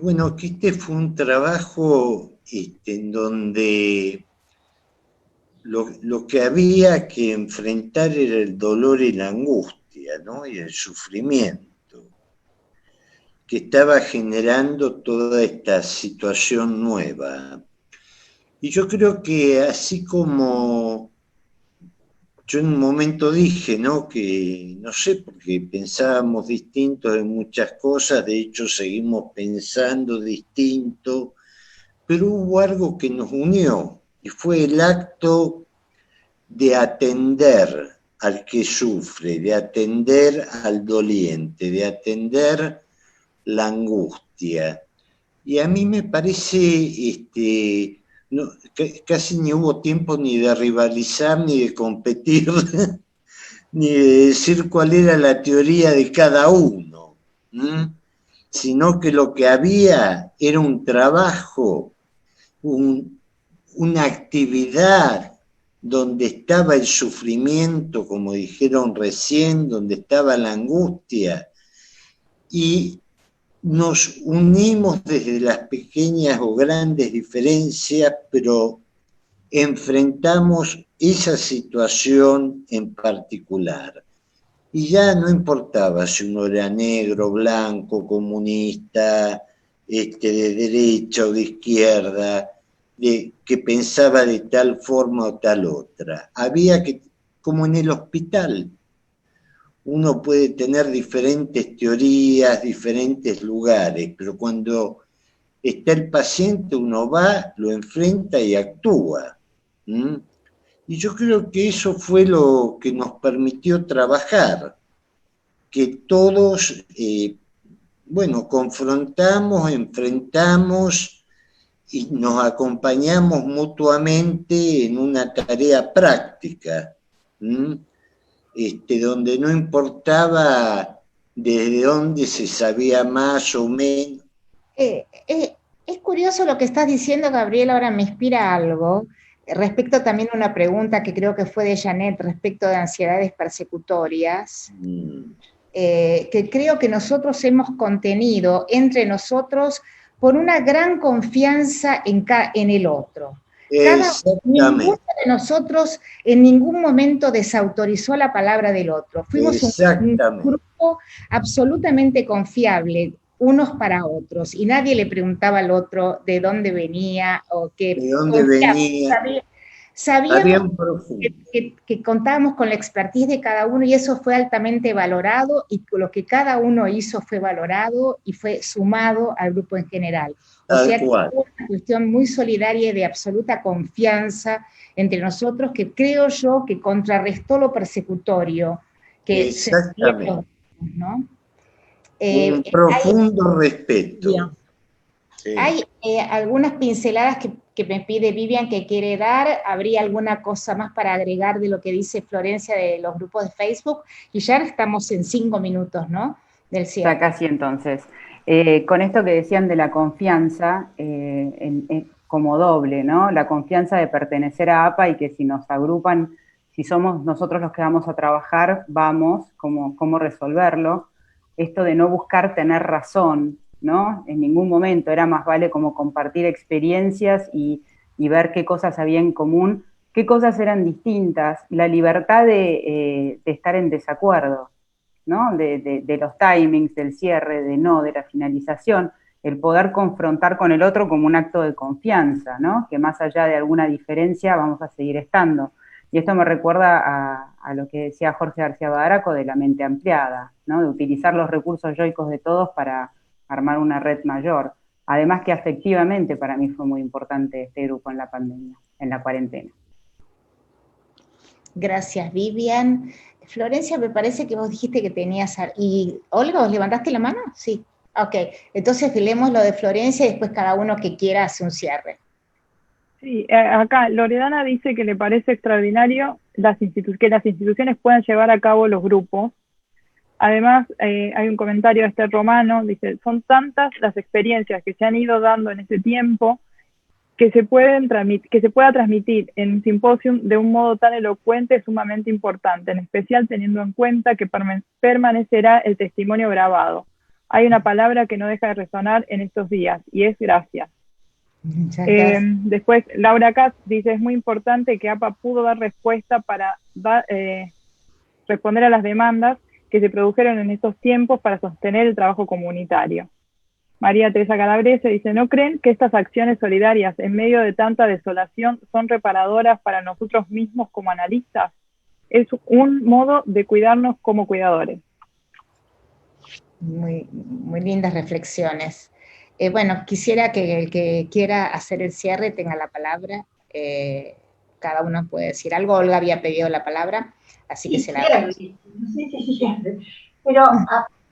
bueno, que este fue un trabajo en donde lo que había que enfrentar era el dolor y la angustia, ¿no? Y el sufrimiento que estaba generando toda esta situación nueva. Y yo creo que así como yo en un momento dije, ¿no? Que no sé, porque pensábamos distintos en muchas cosas, de hecho seguimos pensando distinto, pero hubo algo que nos unió y fue el acto de atender al que sufre, de atender al doliente, de atender la angustia. Y a mí me parece, casi ni hubo tiempo ni de rivalizar, ni de competir, ni de decir cuál era la teoría de cada uno, sino que lo que había era un trabajo, una actividad donde estaba el sufrimiento, como dijeron recién, donde estaba la angustia, y nos unimos desde las pequeñas o grandes diferencias, pero enfrentamos esa situación en particular. Y ya no importaba si uno era negro, blanco, comunista, de derecha o de izquierda, que pensaba de tal forma o tal otra. Había que, como en el hospital, uno puede tener diferentes teorías, diferentes lugares, pero cuando está el paciente uno va, lo enfrenta y actúa. Y yo creo que eso fue lo que nos permitió trabajar, que todos, confrontamos, enfrentamos y nos acompañamos mutuamente en una tarea práctica, donde no importaba desde dónde se sabía más o menos. Es curioso lo que estás diciendo, Gabriel, ahora me inspira algo, respecto también a una pregunta que creo que fue de Janet respecto de ansiedades persecutorias. que creo que nosotros hemos contenido entre nosotros por una gran confianza en el otro. Ninguno de nosotros en ningún momento desautorizó la palabra del otro. Fuimos un grupo absolutamente confiable unos para otros, y nadie le preguntaba al otro de dónde venía o qué. ¿De dónde venía? Sabíamos que contábamos con la expertise de cada uno, y eso fue altamente valorado, y lo que cada uno hizo fue valorado y fue sumado al grupo en general. O sea que fue una cuestión muy solidaria y de absoluta confianza entre nosotros, que creo yo que contrarrestó lo persecutorio que se dio, ¿no? Un profundo respeto. Sí. Hay algunas pinceladas que me pide Vivian que quiere dar. ¿Habría alguna cosa más para agregar de lo que dice Florencia de los grupos de Facebook? Y ya estamos en 5 minutos, ¿no? Del cierre. Ya casi entonces. Con esto que decían de la confianza, como doble, ¿no? La confianza de pertenecer a APA y que si nos agrupan, si somos nosotros los que vamos a trabajar, vamos, cómo resolverlo. Esto de no buscar tener razón, ¿no? En ningún momento, era más vale como compartir experiencias y ver qué cosas había en común, qué cosas eran distintas, la libertad de estar en desacuerdo, ¿no? De los timings, del cierre, de la finalización, el poder confrontar con el otro como un acto de confianza, ¿no? Que más allá de alguna diferencia vamos a seguir estando. Y esto me recuerda a lo que decía Jorge García Badaraco de la mente ampliada, ¿no? De utilizar los recursos yoicos de todos para armar una red mayor. Además que afectivamente para mí fue muy importante este grupo en la pandemia, en la cuarentena. Gracias, Vivian. Florencia, me parece que vos dijiste que tenías... ¿Y Olga, os levantaste la mano? Sí. Ok, entonces leemos lo de Florencia y después cada uno que quiera hace un cierre. Sí, acá Loredana dice que le parece extraordinario que las instituciones puedan llevar a cabo los grupos. Además, hay un comentario de Esther Romano, dice, son tantas las experiencias que se han ido dando en este tiempo que se pueda transmitir en un simposium de un modo tan elocuente es sumamente importante, en especial teniendo en cuenta que permanecerá el testimonio grabado. Hay una palabra que no deja de resonar en estos días, y es gracias. Después, Laura Katz dice, es muy importante que APA pudo dar respuesta para responder a las demandas que se produjeron en estos tiempos para sostener el trabajo comunitario. María Teresa Calabrese dice, ¿no creen que estas acciones solidarias en medio de tanta desolación son reparadoras para nosotros mismos como analistas? Es un modo de cuidarnos como cuidadores. Muy, muy lindas reflexiones. Bueno, quisiera que el que quiera hacer el cierre tenga la palabra. Cada uno puede decir algo. Olga había pedido la palabra, así que se la doy. No sé si cierre, pero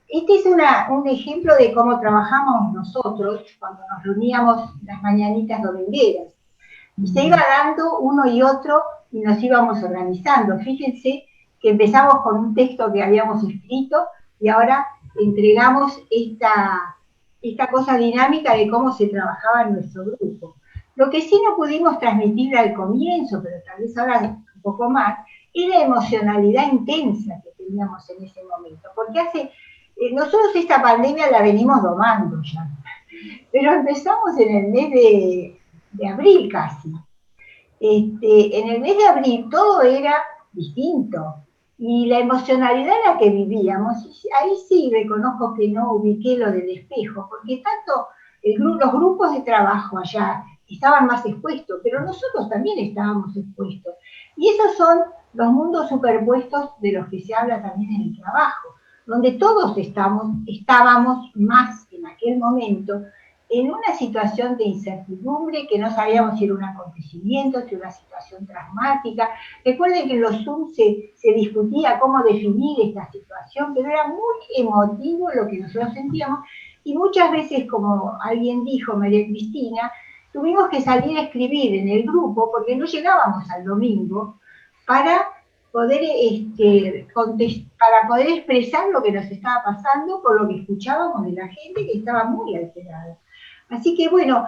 este es un ejemplo de cómo trabajamos nosotros cuando nos reuníamos las mañanitas domingueras. Y se iba dando uno y otro y nos íbamos organizando. Fíjense que empezamos con un texto que habíamos escrito y ahora entregamos esta cosa dinámica de cómo se trabajaba en nuestro grupo. Lo que sí no pudimos transmitir al comienzo, pero tal vez ahora un poco más, es la emocionalidad intensa que teníamos en ese momento. Porque nosotros esta pandemia la venimos domando ya, pero empezamos en el mes de abril casi. En el mes de abril todo era distinto. Y la emocionalidad en la que vivíamos, ahí sí reconozco que no ubiqué lo del espejo, porque tanto los grupos de trabajo allá estaban más expuestos, pero nosotros también estábamos expuestos. Y esos son los mundos superpuestos de los que se habla también en el trabajo, donde todos estábamos más en aquel momento en una situación de incertidumbre, que no sabíamos si era un acontecimiento, si era una situación traumática. Recuerden que en los Zoom se discutía cómo definir esta situación, pero era muy emotivo lo que nosotros sentíamos, y muchas veces, como alguien dijo, María Cristina, tuvimos que salir a escribir en el grupo, porque no llegábamos al domingo, para poder expresar lo que nos estaba pasando por lo que escuchábamos de la gente que estaba muy alterada. Así que bueno,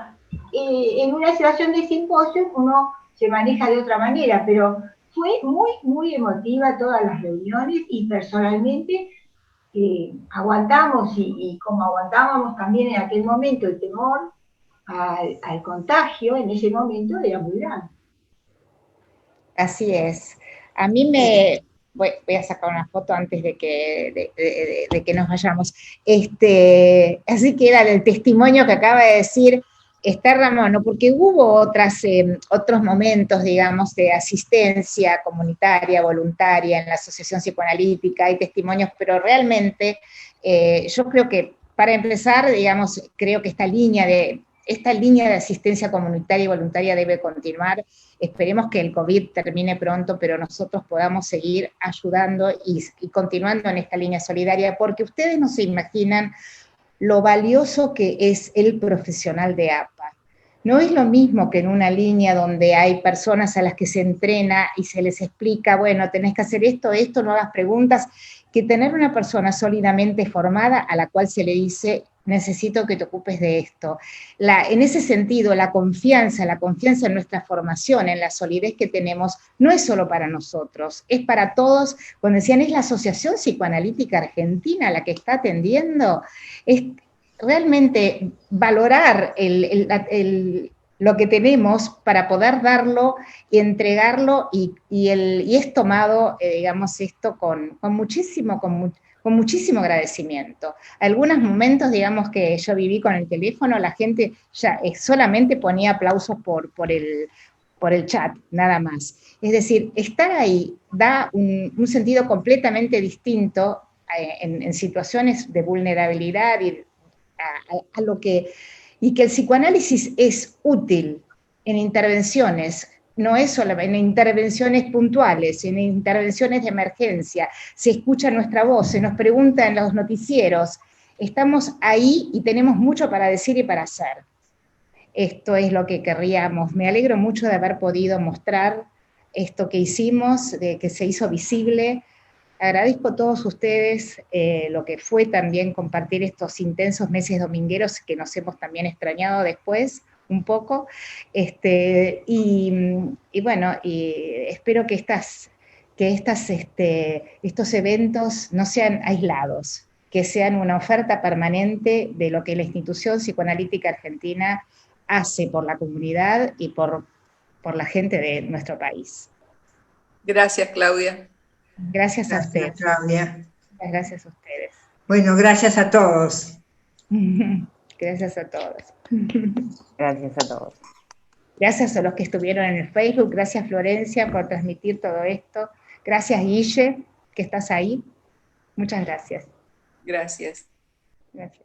en una situación de simposio uno se maneja de otra manera, pero fue muy, muy emotiva todas las reuniones, y personalmente aguantamos y como aguantábamos también en aquel momento el temor al contagio, en ese momento era muy grande. Así es. A mí voy a sacar una foto antes de que nos vayamos. Así que era el testimonio que acaba de decir Ramón, ¿no? Porque hubo otros momentos, digamos, de asistencia comunitaria, voluntaria en la Asociación Psicoanalítica, hay testimonios, pero realmente yo creo que, para empezar, digamos, creo que esta línea de asistencia comunitaria y voluntaria debe continuar. Esperemos que el COVID termine pronto, pero nosotros podamos seguir ayudando y continuando en esta línea solidaria, porque ustedes no se imaginan lo valioso que es el profesional de APA. No es lo mismo que en una línea donde hay personas a las que se entrena y se les explica, bueno, tenés que hacer esto, no hagas preguntas, que tener una persona sólidamente formada a la cual se le dice, necesito que te ocupes de esto. En ese sentido, la confianza en nuestra formación, en la solidez que tenemos, no es solo para nosotros, es para todos. Cuando decían, es la Asociación Psicoanalítica Argentina la que está atendiendo, es realmente valorar lo que tenemos para poder darlo y entregarlo, y es tomado, digamos, esto con muchísimo agradecimiento. Algunos momentos, digamos, que yo viví con el teléfono, la gente ya solamente ponía aplausos por el chat, nada más. Es decir, estar ahí da un sentido completamente distinto en situaciones de vulnerabilidad y que el psicoanálisis es útil en intervenciones. No es solo en intervenciones puntuales, en intervenciones de emergencia, se escucha nuestra voz, se nos pregunta en los noticieros, estamos ahí y tenemos mucho para decir y para hacer. Esto es lo que querríamos. Me alegro mucho de haber podido mostrar esto que hicimos, de que se hizo visible. Agradezco a todos ustedes lo que fue también compartir estos intensos meses domingueros que nos hemos también extrañado después, un poco, y bueno, y espero que estos eventos no sean aislados, que sean una oferta permanente de lo que la Institución Psicoanalítica Argentina hace por la comunidad y por la gente de nuestro país. Gracias, Claudia. Gracias a ustedes. Claudia. Muchas gracias a ustedes. Bueno, gracias a todos. Gracias a todos. Gracias a todos. Gracias a los que estuvieron en el Facebook, gracias Florencia por transmitir todo esto, gracias Guille, que estás ahí, muchas gracias. Gracias. Gracias.